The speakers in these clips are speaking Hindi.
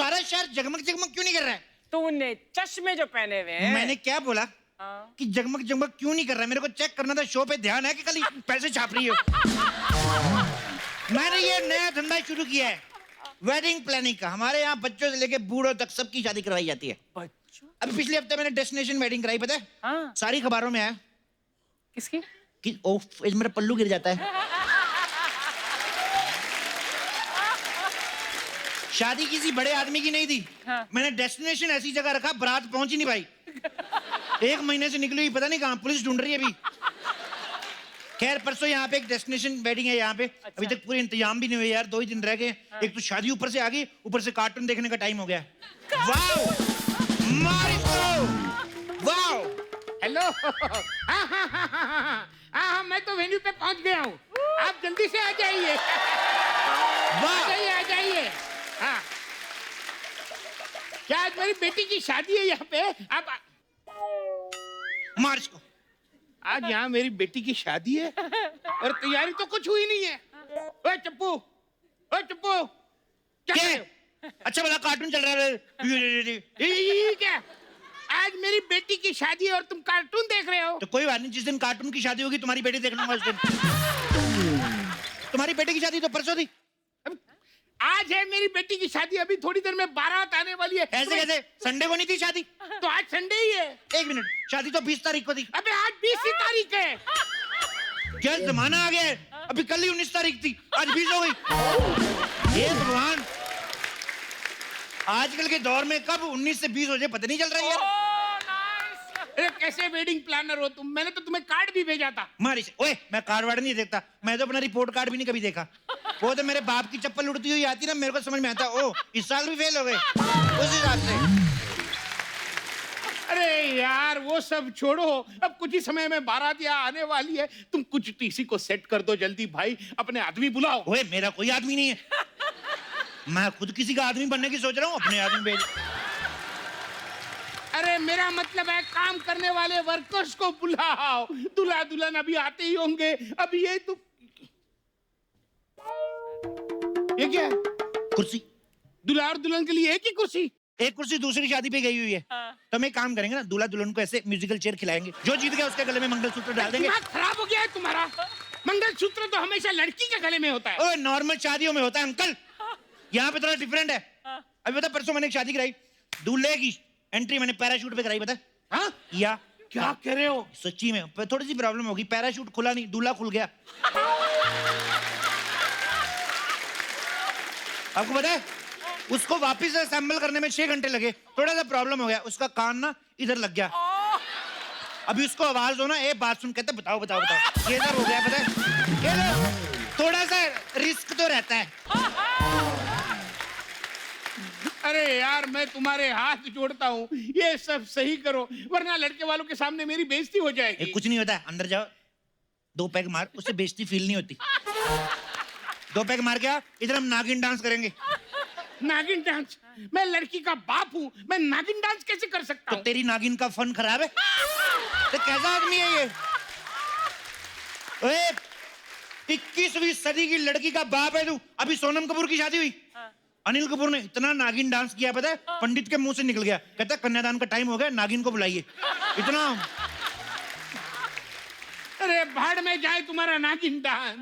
सारा शहर जगमग जगमग क्यों नहीं कर रहा है? तूने चश्मे जो पहने हुए हैं। मैंने क्या बोला हाँ। कि जगमग जगमग क्यों नहीं कर रहा है? मेरे को चेक करना था, शो पे ध्यान है कि खाली पैसे छाप रही हो? मैंने ये नया धंधा शुरू किया है, वेडिंग प्लानिंग का। हमारे यहाँ बच्चों से लेके बूढ़ों तक सबकी शादी करवाई जाती है। बच्चों? अभी पिछले हफ्ते मैंने डेस्टिनेशन वेडिंग कराई, पता है? हाँ। सारी खबरों में आया किसकी? कि ओफ, इस मेरा पल्लू गिर जाता है। शादी किसी बड़े आदमी की नहीं थी। हाँ। मैंने डेस्टिनेशन ऐसी जगह रखा, बारात पहुंच ही नहीं पाई। 1 महीने से निकली हुई, पता नहीं कहां, पुलिस ढूंढ रही है अभी। खैर परसों यहाँ पे एक डेस्टिनेशन वेडिंग है यहाँ पे। अच्छा। अभी तक पूरे इंतजाम भी नहीं हुए यार, 2 ही दिन रह गए। हाँ। एक तो शादी ऊपर से आ गई, ऊपर से कार्टून देखने का टाइम हो गया। Wow Marico, wow. हेलो। हाँ हाँ हाँ हाँ हाँ हाँ, मैं तो वेन्यू पे पहुंच गया हूँ। आप जल्दी से आ जाइए। वाह। आ जाइए आ जाइए। हाँ, क्या आज मेरी बेटी की शादी है यहाँ पे? आप मार इसको। आज यहाँ मेरी बेटी की शादी है और तैयारी तो कुछ हुई नहीं है। ओए चप्पू, ओए चप्पू, क्या कर रहे हो? अच्छा भला कार्टून चल रहा है। ये क्या? आज मेरी बेटी की शादी है और तुम कार्टून देख रहे हो? तो कोई बात नहीं, जिस दिन कार्टून की शादी होगी तुम्हारी बेटी देख लूंगा उस दिन। तुम्हारी बेटी की शादी तो परसों थी। आज है मेरी बेटी की शादी, अभी थोड़ी देर में बारात आने वाली है। ऐसे कैसे? संडे को नहीं थी शादी? तो आज संडे ही है। 1 मिनट, शादी तो 20 तारीख को थी। अबे आज 20 तारीख है। क्या जमाना आ गया है? अभी कल ही 19 तारीख थी, आज 20 हो गई। हे भगवान, आजकल के दौर में कब 19 से 20 हो जाए पता नहीं चल रहा है यार। अरे कैसे वेडिंग प्लानर हो तुम? मैंने तो तुम्हें कार्ड भी भेजा था। मारी से, ओए मैं कार्ड वार्ड नहीं देखता, मैं तो अपना रिपोर्ट कार्ड भी नहीं कभी देखा। वो तो मेरे बाप की चप्पल उड़ती हुई आती ना, मेरे को समझ में आता ओ इस साल भी फेल हो गए उस हिसाब से। अरे यार वो सब छोड़ो, अब कुछ ही समय में बारात यहाँ आने वाली है। तुम कुछ टीसी को सेट कर दो जल्दी भाई, अपने आदमी बुलाओ। ओए मेरा कोई आदमी नहीं है, मैं खुद किसी का आदमी बनने की सोच रहा हूँ, अपने आदमी भेज। अरे मेरा मतलब है काम करने वाले वर्कर्स को बुलाओ। दूल्हा दुल्हन अभी आते ही होंगे। अब ये तुम, ये क्या है? कुर्सी। दूल्हा और दुल्हन के लिए एक ही कुर्सी? एक कुर्सी दूसरी शादी पे गई हुई है। हाँ। तो हम एक काम करेंगे ना, दूल्हा दुल्हन को ऐसे म्यूजिकल चेयर खिलाएंगे, जो जीत गया उसके गले में मंगलसूत्र डाल देंगे। दिमाग खराब हो गया है तुम्हारा? मंगलसूत्र तो हमेशा लड़की के गले में होता है। ओए नॉर्मल शादियों में होता है अंकल, यहाँ पे थोड़ा डिफरेंट है। अभी बता, परसों मैंने एक शादी कराई, दूल्हे की एंट्री मैंने पैराशूट पे कराई, बता। हाँ? या क्या कह रहे हो? सच्ची में थोड़ी सी प्रॉब्लम होगी, पैराशूट खुला नहीं, दूल्हा खुल गया। आपको पता है उसको वापस असेंबल करने में 6 घंटे लगे, थोड़ा सा प्रॉब्लम हो गया, उसका कान ना इधर लग गया। अभी उसको आवाज हो ना, ए बात सुन, कहते बताओ बताओ बताओ, ये सब हो गया, पता है ये लो, थोड़ा सा रिस्क तो रहता है। अरे यार मैं तुम्हारे हाथ जोड़ता हूँ, ये सब सही करो वरना लड़के वालों के सामने मेरी बेइज्जती हो जाएगी। कुछ नहीं होता है, अंदर जाओ, 2 पैग मार, उससे बेइज्जती फील नहीं होती। 2 पैग मार के आ, इधर हम नागिन डांस करेंगे। नागिन डांस? मैं लड़की का बाप हूँ, मैं नागिन डांस कैसे कर सकता तो हूँ? तेरी नागिन का फन खराब है? तो कैसा आदमी है ये? ओए 21वीं सदी की लड़की का बाप है तू। अभी सोनम कपूर की शादी हुई, अनिल कपूर ने इतना नागिन डांस किया, पता है पंडित के मुंह से निकल गया, कहता कन्यादान का टाइम हो गया, नागिन को बुलाइए। इतना। अरे भाड़ में जाए तुम्हारा नागिन डांस।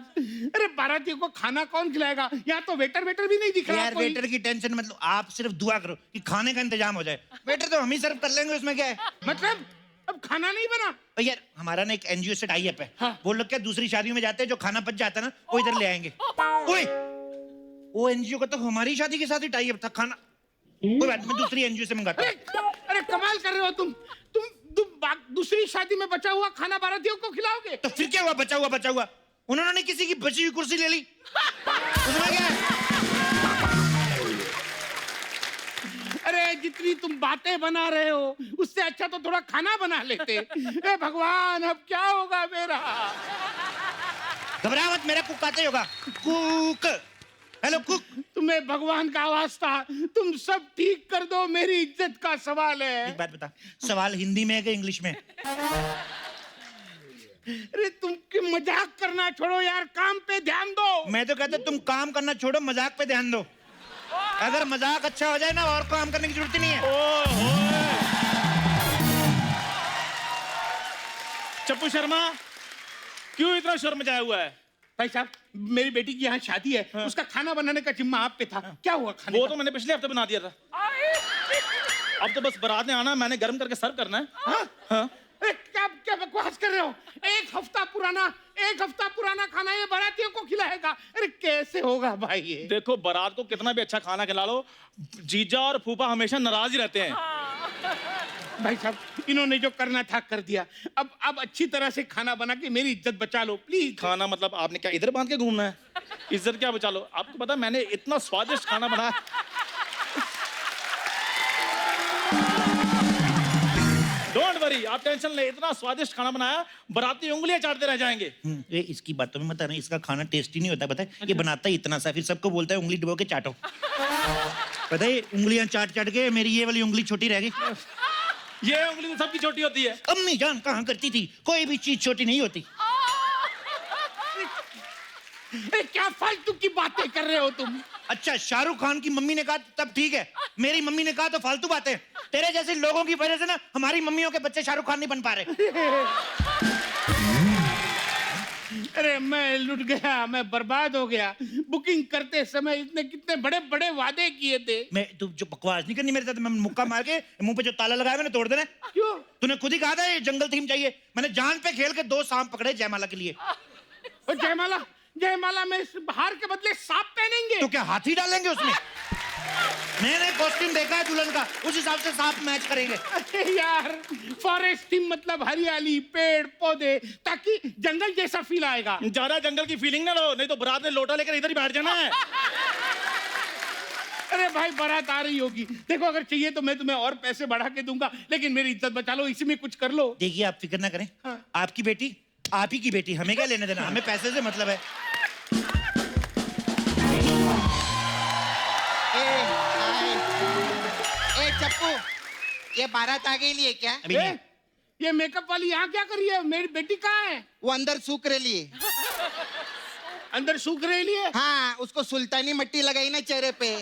अरे बारातियों को खाना कौन खिलाएगा? यहाँ तो वेटर भी नहीं दिख रहा यार कोई। वेटर की टेंशन मतलब, आप सिर्फ दुआ करो कि खाने का इंतजाम हो जाए, वेटर तो हम ही सर्व कर लेंगे, उसमें क्या है। मतलब अब खाना नहीं बना? यार हमारा ना एक एनजीओ से टाई अप है। हाँ। वो लोग क्या दूसरी शादियों में जाते हैं, जो खाना बच जाता है ना वो इधर ले आएंगे। ओए वो एनजीओ का तो हमारी शादी के साथ ही टाई अप था, खाना कोई बात नहीं, मैं दूसरी एनजीओ से मंगाता हूँ। अरे कमाल कर रहे हो तुम दूसरी शादी में बचा हुआ खाना बारातियों को खिलाओगे? तो फिर क्या हुआ, बचा हुआ उन्होंने किसी की बची हुई कुर्सी ले ली, उसमें क्या है? अरे जितनी तुम बातें बना रहे हो उससे अच्छा तो थोड़ा खाना बना लेते। ए भगवान अब क्या होगा मेरा? घबरा मत, मेरा कुक आते होगा, कुक। Hello cook. तुम्हें भगवान का वास्ता तुम सब ठीक कर दो, मेरी इज्जत का सवाल है। एक बात बता, सवाल हिंदी में है कि इंग्लिश में? अरे तुम की मजाक करना छोड़ो यार, काम पे ध्यान दो। मैं तो कहता तुम काम करना छोड़ो, मजाक पे ध्यान दो। अगर मजाक अच्छा हो जाए ना और काम करने की जरूरत ही नहीं है। ओहो चप्पू शर्मा क्यों इतना शोर मचाया हुआ है? भाई साहब, मेरी बेटी की यहाँ शादी है, उसका खाना बनाने का जिम्मा आप पे था। क्या हुआ खाने वो का? तो मैंने पिछले हफ्ते बना दिया था। अब तो बस बारात ने आना, मैंने गर्म करके सर्व करना है। हाँ? अरे क्या क्या बकवास कर रहे हो? एक हफ्ता पुराना खाना ये बारातियों को खिलाएगा? अरे कैसे होगा भाई ये? देखो बारात को कितना भी अच्छा खाना खिला लो, जीजा और फूफा हमेशा नाराज ही रहते हैं। भाई साहब, इन्होंने जो करना था कर दिया। अब अच्छी तरह से खाना बना के मेरी इज्जत बचा लो प्लीज। खाना मतलब आपने क्या इधर बांध के घूमना है? इज्जत क्या बचा लो? आपको पता मैंने इतना स्वादिष्ट खाना बनाया। डोंट वरी, आप टेंशन ले, इतना स्वादिष्ट खाना बनाया बाराती उंगलियां चाटते रह जाएंगे। ये इसकी बातों में मत आना, इसका खाना टेस्टी नहीं होता पता है। ये बनाता ही इतना सा, फिर सबको बोलता है उंगली डुबो के चाटो। पता है उंगलियां चाट चाट के मेरी ये वाली उंगली छोटी रह गई। ये उंगली तो सबकी छोटी होती है। अम्मी जान कहाँ करती थी, कोई भी चीज छोटी नहीं होती। अरे क्या फालतू की बातें कर रहे हो तुम? अच्छा शाहरुख खान की मम्मी ने कहा तब ठीक है, मेरी मम्मी ने कहा तो फालतू बातें। तेरे जैसे लोगों की वजह से ना हमारी मम्मियों के बच्चे शाहरुख खान नहीं बन पा रहे। अरे मैं लुट गया, मैं बर्बाद हो गया। बुकिंग करते समय इतने कितने बड़े बड़े वादे किए थे। मैं तू जो बकवास नहीं करनी मेरे साथ, मैं मुक्का मार के मुंह पे जो ताला लगाया मैंने तोड़ देना। क्यों? तूने खुद ही कहा था ये जंगल थीम चाहिए, मैंने जान पे खेल के 2 सांप पकड़े जयमाला के लिए। और जयमाला में इस हार के बदले सांप पहनेंगे? तो क्या हाथी डालेंगे उसमें? मैंने कॉस्ट्यूम देखा है दुल्हन का, उस हिसाब से सांप मैच करेंगे। अरे यार, फॉरेस्ट थीम मतलब हरियाली, पेड़ पौधे, ताकि जंगल जैसा फील आएगा। ज्यादा जंगल की फीलिंग ना लो, नहीं तो बारात ने लोटा लेकर इधर ही बैठ जाना है। अरे भाई बारात आ रही होगी, देखो अगर चाहिए तो मैं तुम्हें और पैसे बढ़ा के दूंगा, लेकिन मेरी इज्जत बचा लो, इसी में कुछ कर लो। देखिए आप फिक्र ना करें, हाँ। आपकी बेटी आप ही की बेटी, हमें क्या लेने देना, हमें पैसे से मतलब है। ए चप्पू, ये बारात आ गई लिए क्या? अभी नहीं। ये मेकअप वाली यहाँ क्या कर रही है? मेरी बेटी कहाँ है? वो अंदर सूख रही है। अंदर सूख रही है? हाँ, उसको सुल्तानी मिट्टी लगाई ना चेहरे पे।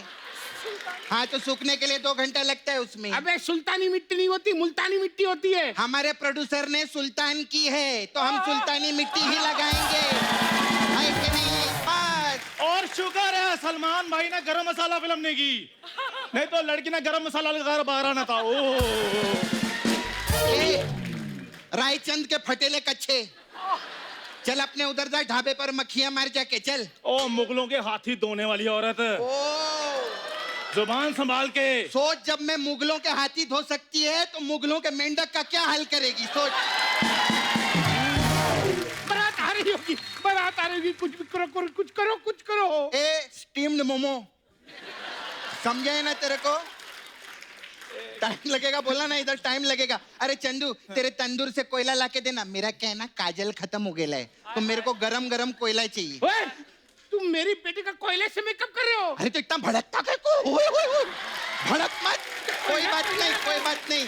हाँ, तो सूखने के लिए 2 घंटा लगता है उसमें। अबे सुल्तानी मिट्टी नहीं होती, मुल्तानी मिट्टी होती है। हमारे प्रोड्यूसर ने सुल्तान की है, तो हम सुल्तानी मिट्टी ही लगाएंगे, है कि नहीं? बस। और शुक्र है सलमान भाई ने गरम मसाला फिल्म नहीं की, नहीं तो लड़की ने गरम मसाला लगाकर बाहर आना था। रायचंद के फटेले कच्चे। चल अपने उधर जा, ढाबे पर मक्खियां मार जाके चल। ओ मुगलों के हाथी धोने वाली औरत, ओ जुबान संभाल के सोच, जब मैं मुगलों के हाथी धो सकती है तो मुगलों के मेंढक का क्या हाल करेगी? सोच। बारात आ रही होगी, बारात आ रही होगी, कुछ भी करो, कुछ करो। ए स्टीम्ड मोमो, समझे है ना तेरे को? टाइम लगेगा, बोला ना, इधर टाइम लगेगा। अरे चंदू, तेरे तंदूर से कोयला लाके देना। मेरा क्या है ना, काजल खत्म हो गया है, तो मेरे को गरम गरम कोयला चाहिए। ओए, तुम मेरी बेटी का कोयले से मेकअप कर रहे हो? अरे तो इतना भड़कता क्या को? भड़क मत, कोई बात नहीं,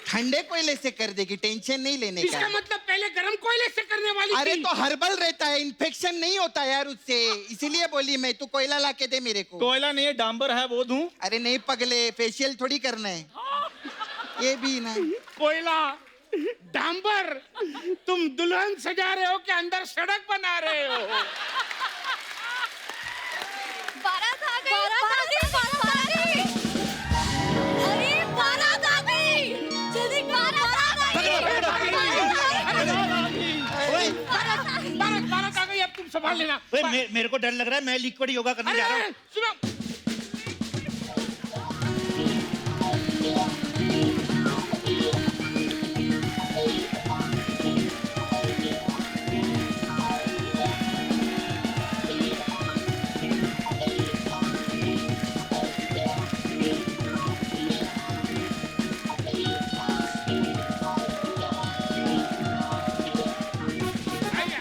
ठंडे कोयले से कर देगी, टेंशन नहीं लेने इसका का। मतलब पहले गरम कोयले से करने वाली अरे थी। तो हर्बल रहता है, इन्फेक्शन नहीं होता यार उससे, इसीलिए बोली मैं, तू कोयला लाके दे मेरे को। कोयला नहीं है, डांबर है, वो दूं? अरे नहीं पगले, फेशियल थोड़ी करना है, ये भी ना। कोयला, डांबर, तुम दुल्हन सजा रहे हो कि अंदर सड़क बना रहे हो? बारात आ गई, अरे बारात आ गई, जल्दी बारात आ गई। बारात आ गई, अब तुम संभाल लेना। मेरे को डर लग रहा है, मैं लिक्विड योगा करने जा रहा हूँ। सुनो,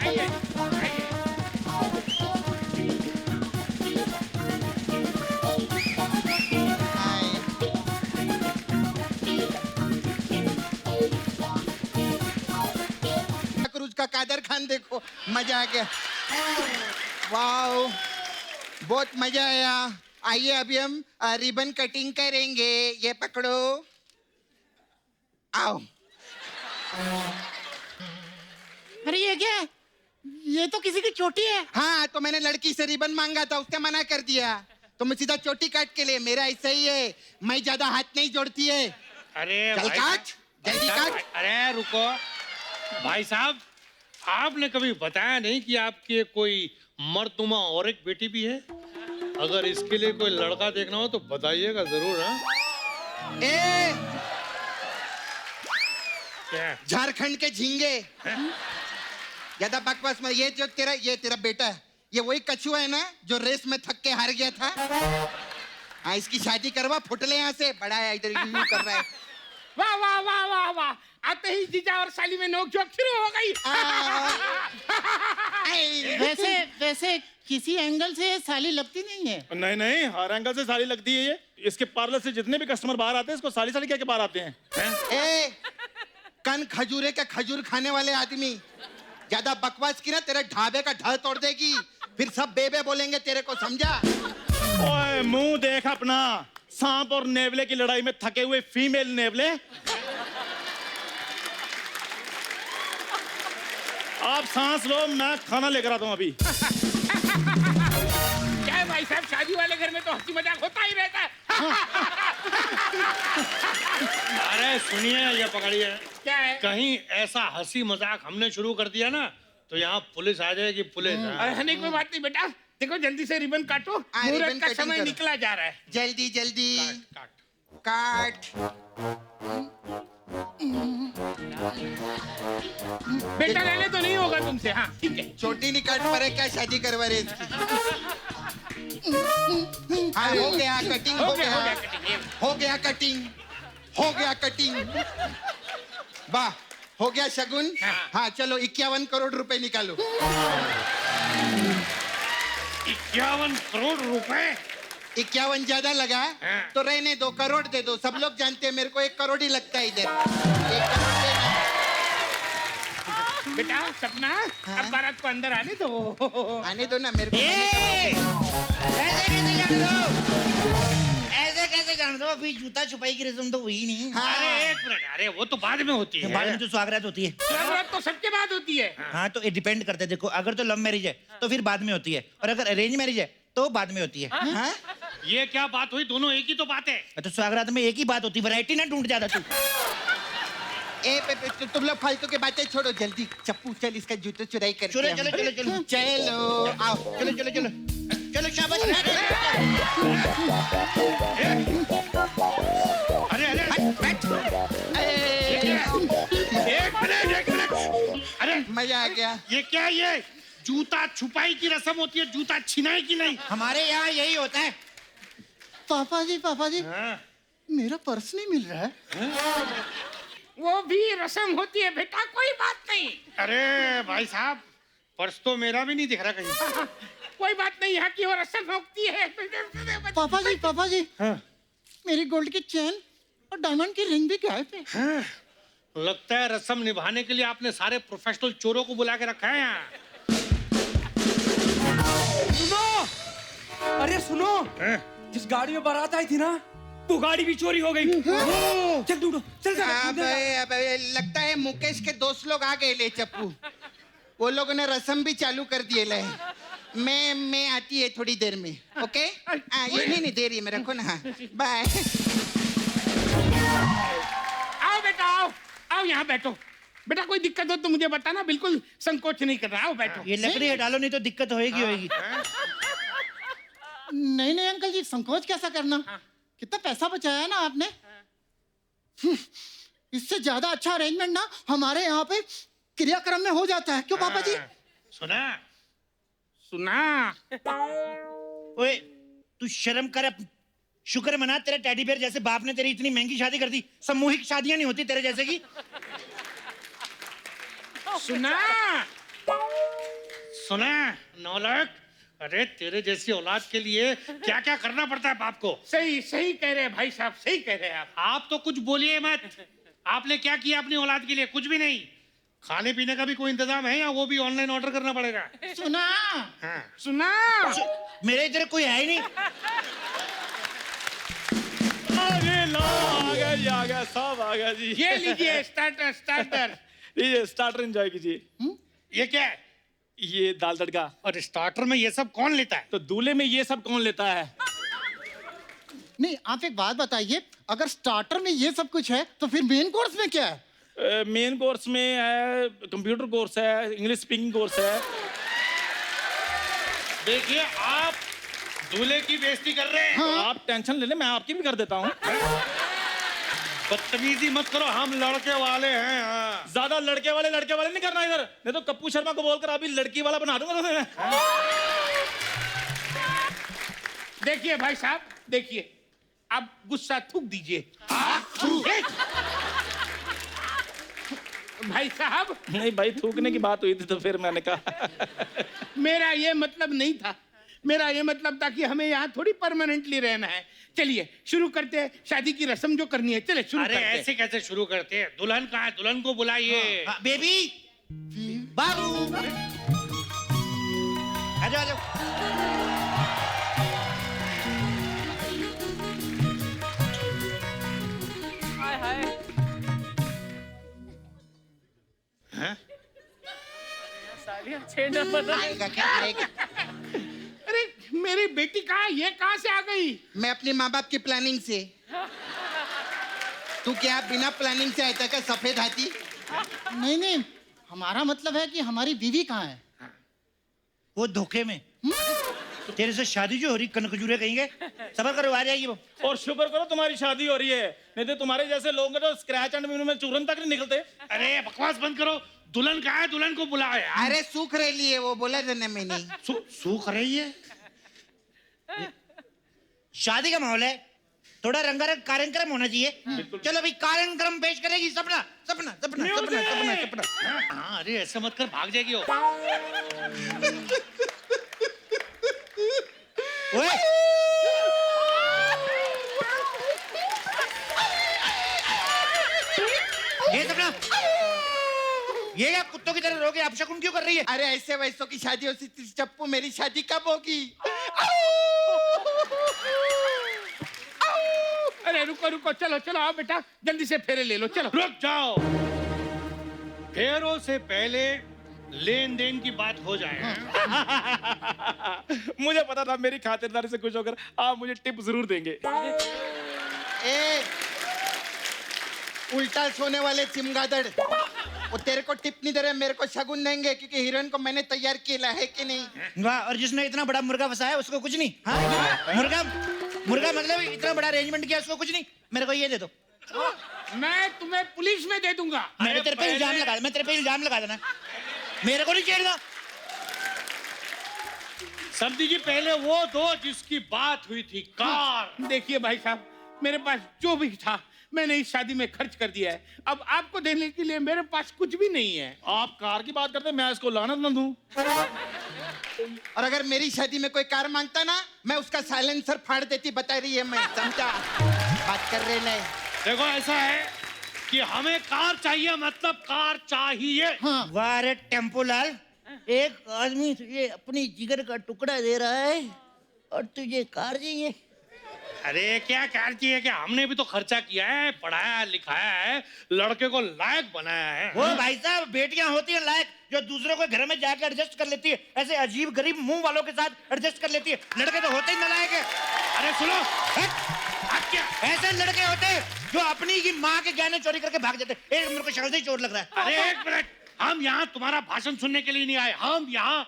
आइए। क्रूज का कादर खान देखो, मजा आ गया। वाओ, बहुत मजा आया। आइए अभी हम रिबन कटिंग करेंगे। ये पकड़ो, आओ। अरे ये क्या है? ये तो किसी की चोटी है। हाँ, तो मैंने लड़की से रिबन मांगा था, उसने मना कर दिया, तो मैं सीधा चोटी काट के लिए। मेरा ऐसा ही है, मैं ज्यादा हाथ नहीं जोड़ती है। अरे चल भाई काट, जल्दी काट। अरे रुको भाई साहब, आपने कभी बताया नहीं कि आपकी कोई मर्दनुमा और एक बेटी भी है? अगर इसके लिए कोई लड़का देखना हो तो बताइएगा जरूर। हाँ, ए क्या? झारखंड के झींगे, ज्यादा बकवास में। ये तेरा बेटा है, ये वही कछुआ है ना जो रेस में थक के हार गया था? हाँ, इसकी शादी करवा, फुटले यहाँ से। बड़ा है इधर, यूं कर रहा है। वाह वाह वाह वाह वाह, आते ही जीजा और साली में नोकझोंक शुरू हो गई। वैसे वैसे किसी एंगल से साली लगती नहीं है। नहीं नहीं, हर एंगल से साली लगती है ये। इसके पार्लर से जितने भी कस्टमर बाहर आते हैं इसको साली साली कह के बाहर आते हैं। ए, कन खजूरे का खजूर खाने वाले आदमी, ज्यादा बकवास की ना तेरे ढाबे का ढल तोड़ देगी। फिर सब बेबे बोलेंगे तेरे को, समझा? ओए मुंह देख अपना, सांप और नेवले की लड़ाई में थके हुए फीमेल नेवले। आप सांस लो, मैं खाना लेकर आता हूँ अभी। क्या है भाई साहब, शादी वाले घर में तो हंसी मजाक होता ही रहता है। अरे सुनिए, ये पकड़िए। क्या है? कहीं ऐसा हंसी मजाक हमने शुरू कर दिया ना तो यहाँ पुलिस आ जाएगी, पुलिस। अरे कोई बात नहीं बेटा, देखो जल्दी से रिबन काटो, रिबन मुहूर्त का कटिंग समय करो। निकला जा रहा है। जल्दी जल्दी काट। काट। बेटा रहने तो नहीं होगा तुमसे। हाँ ठीक है। छोटी नहीं काट पा रहे, क्या शादी करवा रहे इसकी? हाँ, हो गया कटिंग, हो गया, हो गया कटिंग, हो गया कटिंग। वाह, हो गया शगुन। हाँ चलो, 51 करोड़ रुपए निकालो। 51 करोड़ रुपए? 51 ज्यादा लगा तो रहने दो, करोड़ दे दो। सब लोग जानते हैं मेरे को 1 करोड़ ही लगता है इधर। 1 करोड़ देना। बेटा सपना, अब बारात को अंदर आने दो। आने दो ना मेरे को। ऐसे कैसे जान दो? अभी जूता छुपाई की रस्म तो हुई नहीं। हाँ। अरे एक मिनट, अरे वो तो बाद में होती है। बाद में तो स्वागत होती है। स्वागत तो सबके बाद होती है। हाँ, तो ये डिपेंड करता है। देखो, अगर तो लव मैरिज है तो फिर बाद में होती है, और अगर अरेंज मैरिज है तो बाद में होती है। हाँ? ये क्या बात हुई? दोनों एक ही तो बात है। तो स्वागत में एक ही बात होती, वैरायटी ना ढूंढ जाता तू। तुम लोग फालतू के बातें छोड़ो, जल्दी चप्पू चल, इसका जूता चुराई कर। चलो चलो चलो चलो चलो आओ, चलो चलो चलो चलो, शाबाश। अरे अरे बैठ। एक मिनट। अरे मजा आ गया। ये क्या है? ये जूता छुपाई की रस्म होती है, जूता छिनाई की नहीं। हमारे यहाँ यही होता है। पापा जी मेरा पर्स नहीं मिल रहा है। वो भी रस्म होती है बेटा, कोई बात नहीं। अरे भाई साहब, पर्स तो मेरा भी नहीं दिख रहा कहीं। कोई बात नहीं, यहाँ की वो रस्म होती है। पापा जी मेरी गोल्ड की चेन और डायमंड की रिंग भी गायब है। लगता है रस्म निभाने के लिए आपने सारे प्रोफेशनल चोरों को बुला के रखा है यहाँ। सुनो, अरे सुनो, जिस गाड़ी में बारात आई थी ना, वो गाड़ी भी चोरी हो गई। चल ढूंढो, चल चल। अबे, लगता है मुकेश के दोस्त लोग आ गए ले चप्पू। वो लोगों ने रस्म भी चालू कर दिए ले। मैं आती है थोड़ी देर में, ओके? ये नहीं देर है, मैं रखो ना। हाँ, बाय। आओ बेटा, आओ आओ, यहाँ बैठो। बेटा कोई दिक्कत हो तो मुझे बताना, बिल्कुल संकोच नहीं करना। आओ बैठो। ये लकड़ी हटा लो, नहीं तो दिक्कत होएगी होएगी। नहीं नहीं अंकल जी, संकोच कैसा करना। कितना पैसा बचाया ना आपने। इससे ज्यादा अच्छा अरेंजमेंट ना हमारे यहाँ पे क्रियाक्रम में हो जाता है। क्यों पापा जी? सुना सुना। ओए, तू शर्म कर। शुक्र मना, तेरे टेडी बेयर जैसे बाप ने तेरी इतनी महंगी शादी कर दी। सामूहिक शादियां नहीं होती तेरे जैसे की। सुना सुना नौलख, अरे तेरे जैसी औलाद के लिए क्या क्या करना पड़ता है बाप को। सही सही कह रहे हैं भाई साहब, सही कह रहे हैं आप तो कुछ बोलिए मत। आपने क्या किया अपनी औलाद के लिए? कुछ भी नहीं। खाने पीने का भी कोई इंतजाम है या वो भी ऑनलाइन ऑर्डर करना पड़ेगा? सुना हाँ। सुना मेरे इधर कोई है ही नहीं। अरे लो आ गया सब आ गया जी। ये लीजिए स्टार्टर स्टार्टर। लीजिए स्टार्टर एंजॉय कीजिए। ये क्या है? ये दाल तड़का। और स्टार्टर में ये सब कौन लेता है? तो दूल्हे में ये सब कौन लेता है? नहीं, आप एक बात बताइए, अगर स्टार्टर में ये सब कुछ है तो फिर मेन कोर्स में क्या है? मेन कोर्स में है कंप्यूटर कोर्स है, इंग्लिश स्पीकिंग कोर्स है। देखिए आप दूल्हे की बेइज्जती कर रहे हैं। तो आप टेंशन ले ले, मैं आपकी भी कर देता हूँ। बदतमीजी मत करो, हम लड़के वाले हैं। हाँ। ज्यादा लड़के वाले नहीं करना इधर, नहीं तो कप्पू शर्मा को बोलकर अभी लड़की वाला बना दूंगा तुम्हें। देखिए भाई साहब, देखिए आप गुस्सा थूक दीजिए। भाई साहब, नहीं भाई, थूकने की बात हुई थी तो फिर मैंने कहा। मेरा ये मतलब नहीं था। मेरा ये मतलब था कि हमें यहाँ थोड़ी परमानेंटली रहना है। चलिए शुरू करते हैं शादी की रस्म जो करनी है। चले शुरू अरे करते हैं। ऐसे कैसे शुरू करते हैं? दुल्हन कहाँ है? दुल्हन को बुलाइए। हाँ, बेबी बाबू आ जाओ आ जाओ। आएगा क्या आएगा? अरे मेरी बेटी कहाँ? ये कहाँ से आ गई? मैं अपने माँ बाप की प्लानिंग से। तू क्या बिना प्लानिंग से आया था क्या सफेद हाथी? नहीं नहीं, हमारा मतलब है कि हमारी बीवी कहाँ है? वो धोखे में तेरे से शादी जो हो रही कनकजूरे कहेंगे, सबर करो आ जाएगी वो। और शुक्र करो तुम्हारी शादी हो रही है, नहीं तो तुम्हारे जैसे लोग हैं तो स्क्रैच एंड विन में चूरन तक नहीं निकलते। अरे बकवास बंद करो। दुल्हन कहाँ है? दुल्हन को बुलाओ यार। अरे सूख रही है वो, बोला था ना मैंने। सूख रही है। शादी का माहौल है, थोड़ा रंगारंग कार्यक्रम होना चाहिए। चलो भाई कार्यक्रम पेश करेगी सपना सपना सपना सपना सपना सपना। हाँ, अरे ऐसे मत कर, भाग जाएगी वो। ओए ये सपना, ये क्या कुत्तों की तरह रोके अपशकुन क्यों कर रही है? अरे ऐसे वैसों की शादी हो सकती थी चप्पू, मेरी शादी कब होगी? अरे रुको रुको, चलो चलो आओ बेटा, जल्दी से फेरे ले लो। चलो रुक जाओ, फेरों से पहले लेन देन की बात हो जाए। मुझे पता था मेरी खातिरदारी से खुश होकर आप मुझे टिप जरूर देंगे। ए उल्टा सोने वाले चिमगादड़, वो तेरे को टिप नहीं दे रहे, मेरे को शगुन देंगे क्योंकि हीरोइन को मैंने तैयार किया है कि नहीं? वाह, और जिसने इतना बड़ा मुर्गा फंसाया उसको कुछ नहीं? हाँ मुर्गा मुर्गा मतलब इतना बड़ा अरेंजमेंट किया उसको कुछ नहीं? मेरे को ये दे दो। मैं तुम्हें पुलिस में दे दूंगा। मैंने तेरे पे इल्जाम लगा, मैं तेरे पे इल्जाम लगा देना, मेरे को नहीं छेड़ना। समझी जी, पहले वो दो जिसकी बात हुई थी, कार। देखिए भाई साहब, मेरे पास जो भी था मैंने इस शादी में खर्च कर दिया है। अब आपको देने के लिए मेरे पास कुछ भी नहीं है। आप कार की बात करते, मैं इसको लानत न दूं। और अगर मेरी शादी में कोई कार मांगता ना, मैं उसका साइलेंसर फाड़ देती, बता रही है मैं, समझा? बात कर रहे नहीं। देखो ऐसा है कि हमें कार चाहिए, मतलब कार चाहिए। वाह रे टेम्पो लाल, एक आदमी तुझे अपनी जिगर का टुकड़ा दे रहा है और तुझे कार चाहिए? अरे क्या कार चाहिए? क्या हमने भी तो खर्चा किया है, पढ़ाया लिखाया है, लड़के को लायक बनाया है। वो भाई साहब, बेटियां होती हैं लायक जो दूसरों के घर में जाकर एडजस्ट कर लेती है, ऐसे अजीब गरीब मुंह वालों के साथ एडजस्ट कर लेती है। लड़के तो होते ही नालायक है। अरे सुनो, हट, क्या ऐसे लड़के होते हैं जो अपनी की माँ के गहने चोरी करके भाग जाते हैं। एक मेरे को शक्ल से ही चोर लग रहा है। अरे एक मिनट, हम यहाँ तुम्हारा भाषण सुनने के लिए नहीं आए, हम यहाँ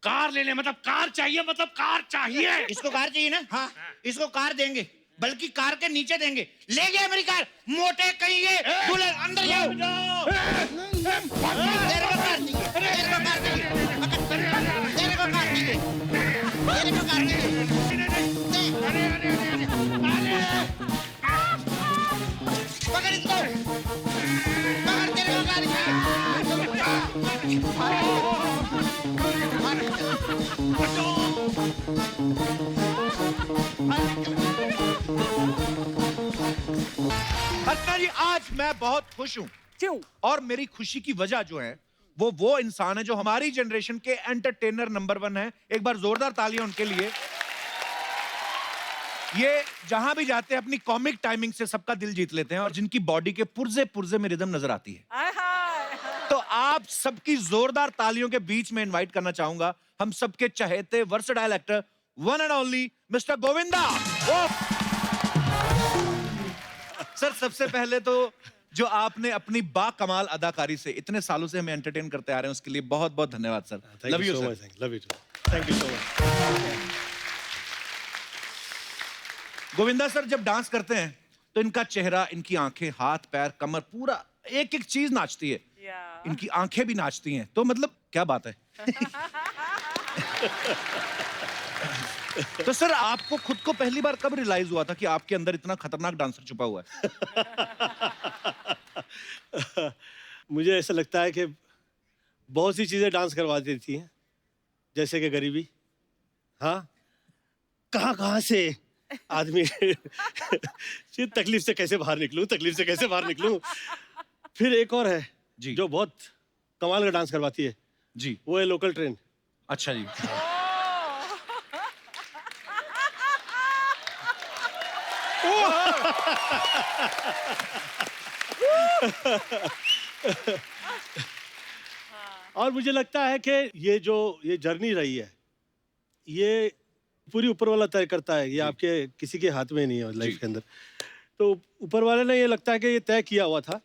कार लेने, मतलब कार चाहिए, मतलब कार चाहिए। इसको कार चाहिए ना? हाँ, इसको कार देंगे, बल्कि कार के नीचे देंगे। ले गया मेरी कार, मोटे कहिए, दुल्हन अंदर जाओ। तेरे को कार चाहिए, तेरे को कार चाहिए, तेरे को कार चाहिए, तेरे को कार चाहिए। पकड़ इसको, पकड़, तेरे को कार हसना जी, आज मैं बहुत खुश हूँ। क्यों? और मेरी खुशी की वजह जो है वो इंसान है जो हमारी जनरेशन के एंटरटेनर नंबर 1 है। एक बार जोरदार तालियां उनके लिए। ये जहां भी जाते हैं अपनी कॉमिक टाइमिंग से सबका दिल जीत लेते हैं और जिनकी बॉडी के पुर्जे पुर्जे में रिदम नजर आती है। तो आप सबकी जोरदार तालियों के बीच में इनवाइट करना चाहूंगा हम सबके चहेते versatile actor one and only mister Govinda. Sir सबसे पहले तो जो आपने अपनी बाकमाल अदाकारी से इतने सालों से हमें एंटरटेन करते आ रहे हैं उसके लिए बहुत बहुत धन्यवाद sir. Love you sir. Love you thank you so much. Govinda sir जब डांस करते हैं तो इनका चेहरा, इनकी आंखें, हाथ पैर, कमर, पूरा एक एक चीज नाचती है। इनकी आंखें भी नाचती हैं। तो मतलब क्या बात है। तो सर आपको खुद को पहली बार कब रियलाइज हुआ था कि आपके अंदर इतना खतरनाक डांसर छुपा हुआ है? मुझे ऐसा लगता है कि बहुत सी चीजें डांस करवा देती हैं, जैसे कि गरीबी। हाँ, कहाँ कहाँ से आदमी ये तकलीफ से कैसे बाहर निकलूं, तकलीफ से कैसे बाहर निकलूं। फिर एक और है जी जो बहुत कमाल का डांस करवाती है जी, वो है लोकल ट्रेन। अच्छा जी। और मुझे लगता है कि ये जर्नी रही है, ये पूरी ऊपर वाला तय करता है। ये आपके किसी के हाथ में नहीं है लाइफ के अंदर। तो ऊपर वाले ने ये लगता है कि ये तय किया हुआ था।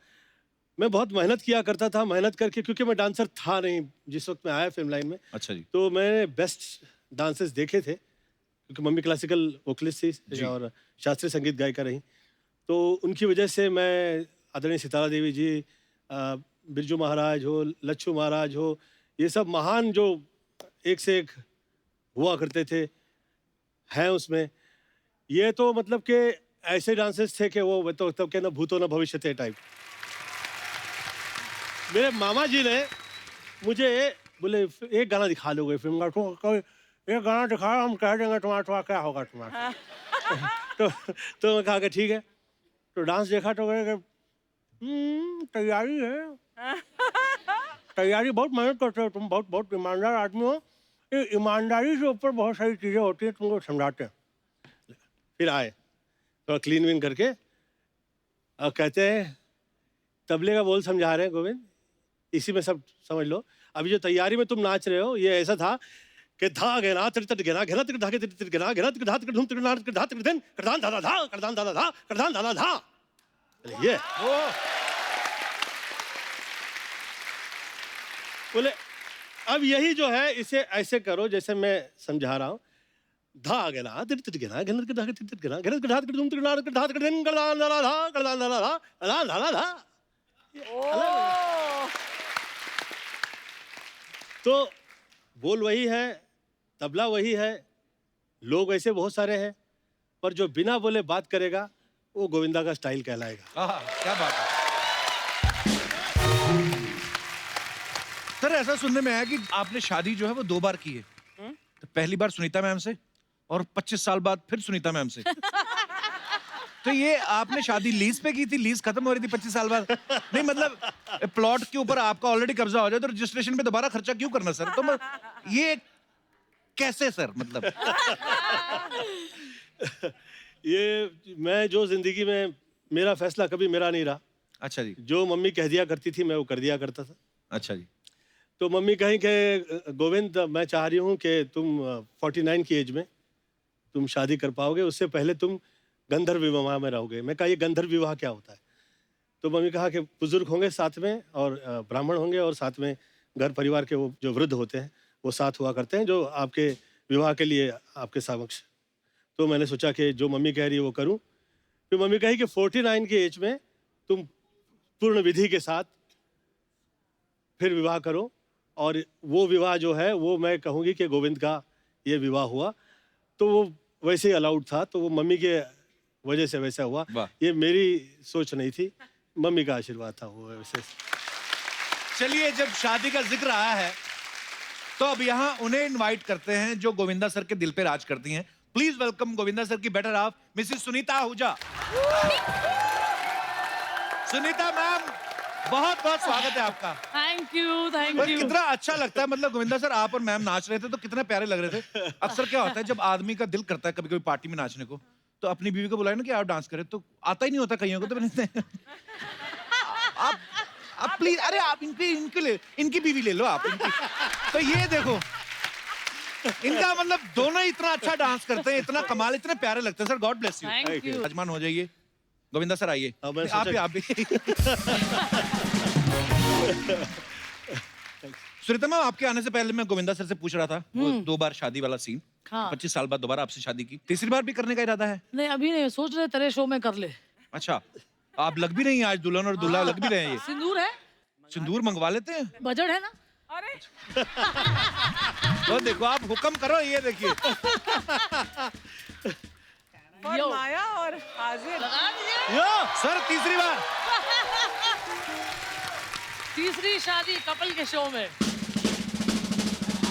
मैं बहुत मेहनत किया करता था, मेहनत करके, क्योंकि मैं डांसर था नहीं जिस वक्त मैं आया फिल्म लाइन में। अच्छा जी। तो मैंने बेस्ट डांसेस देखे थे, क्योंकि मम्मी क्लासिकल वोकलिस्ट थी और शास्त्रीय संगीत गायिका रही। तो उनकी वजह से मैं आदरणीय सितारा देवी जी, बिरजू महाराज हो, लच्छू महाराज हो, ये सब महान जो एक से एक हुआ करते थे हैं उसमें। ये तो मतलब कि ऐसे डांसेस थे कि वो तो तब के ना भूतो ना भविष्य थे टाइप। मेरे मामा जी ने मुझे बोले एक गाना दिखा लोगे फिल्म का? तो एक गाना दिखाओ, हम कह देंगे तुम्हारा क्या होगा तुम्हारा। तो मैं कहा कि ठीक है। तो डांस देखा तो कहे तैयारी है, तैयारी बहुत मेहनत करते हो तुम, बहुत बहुत ईमानदार आदमी हो। ये ईमानदारी से ऊपर बहुत सारी चीज़ें होती हैं, तुमको समझाते हैं। फिर आए थोड़ा क्लीन विन करके और कहते हैं तबले का बोल समझा रहे हैं गोविंद, इसी में सब समझ लो। अभी जो तैयारी में तुम नाच रहे हो ये ऐसा था कि धा गेना तिर तिर गेना गेना तिर धा के तिर गेना गेना तिर धा तिर धूम तिर ना तिर धा तिर दिन करदान दादा धा करदान दादा धा करदान दादा धा। ये बोले अब यही जो है इसे ऐसे करो जैसे मैं समझा रहा हूँ। धा गेना तिर तिर गेना गेना तिर धा के तिर गेना गेना तिर धा तिर धूम तिर ना तिर धा तिर दिन करदान दादा धा करदान दादा धा करदान दादा धा। तो बोल वही है, तबला वही है, लोग ऐसे बहुत सारे हैं, पर जो बिना बोले बात करेगा वो गोविंदा का स्टाइल कहलाएगा। क्या बात है। सर ऐसा सुनने में आया कि आपने शादी जो है वो 2 बार की है। तो पहली बार सुनीता मैम से और 25 साल बाद फिर सुनीता मैम से। तो ये आपने शादी लीज पे की थी, लीज खत्म हो रही थी 25 साल बाद? नहीं मतलब प्लॉट के ऊपर आपका ऑलरेडी कब्जा हो जाए तो रजिस्ट्रेशन पे दोबारा खर्चा क्यों करना सर? तो ये कैसे सर मतलब? ये मैं जो जिंदगी में मेरा फैसला कभी मेरा नहीं रहा। अच्छा जी। जो मम्मी कह दिया करती थी मैं वो कर दिया करता था। अच्छा जी। तो मम्मी कहीं कि गोविंद मैं चाह रही हूँ कि तुम 49 की एज में तुम शादी कर पाओगे, उससे पहले तुम गंधर्व विवाह में रहोगे। मैं कहा ये गंधर्व विवाह क्या होता है? तो मम्मी कहा कि बुजुर्ग होंगे साथ में और ब्राह्मण होंगे और साथ में घर परिवार के वो जो वृद्ध होते हैं वो साथ हुआ करते हैं जो आपके विवाह के लिए आपके समक्ष। तो मैंने सोचा कि जो मम्मी कह रही है वो करूं। फिर मम्मी कही कि 49 की एज में तुम पूर्ण विधि के साथ फिर विवाह करो, और वो विवाह जो है वो मैं कहूँगी कि गोविंद का ये विवाह हुआ। तो वो वैसे ही अलाउड था, तो वो मम्मी के वजह से वैसा हुआ। ये मेरी सोच नहीं थी, मम्मी का आशीर्वाद था वो वैसे। चलिए जब शादी का जिक्र आया है तो अब यहाँ उन्हें इनवाइट करते हैं जो गोविंदा सर के दिल पे राज करती हैं। प्लीज वेलकम गोविंदा सर की better half Mrs Sunita Ahuja. Sunita ma'am बहुत बहुत स्वागत है आपका। थैंक यू थैंक और यू। कितना अच्छा लगता है, मतलब गोविंदा सर आप और मैम नाच रहे थे तो कितने प्यारे लग रहे थे। अक्सर क्या होता है जब आदमी का दिल करता है कभी कभी पार्टी में नाचने को, तो अपनी बीवी को बुलाए ना कि आप डांस करें, तो आता ही नहीं होता कईयों को। तो मैंने आप प्लीज, अरे आप इनकी बीवी ले लो आप इनकी। तो ये देखो इनका मतलब दोनों ही इतना अच्छा डांस करते हैं, इतना कमाल, इतने प्यारे लगते हैं। Sir God bless you. Thank you. यजमान हो जाइए। गोविंदा सर आइए। हाँ, मैं आप सोचा- भी सुनीता मैम, आपके आने से पहले मैं गोविंदा सर से पूछ रहा था वो 2 बार शादी वाला सीन। हाँ। 25 साल बाद दोबारा आपसे शादी की, तीसरी बार भी करने का इरादा है? नहीं अभी नहीं, सोच रहे तेरे शो में कर ले। अच्छा, आप लग भी रही हैं आज, दुल्हन और दूल्हा लग भी रहे हैं। ये सिंदूर है, सिंदूर मंगवा लेते हैं। बजट है ना। तो देखो आप हुक्म करो, ये देखिए। और माया और हाजिर लगा दीजिए। यो सर तीसरी बार। तीसरी शादी कपल के शो में।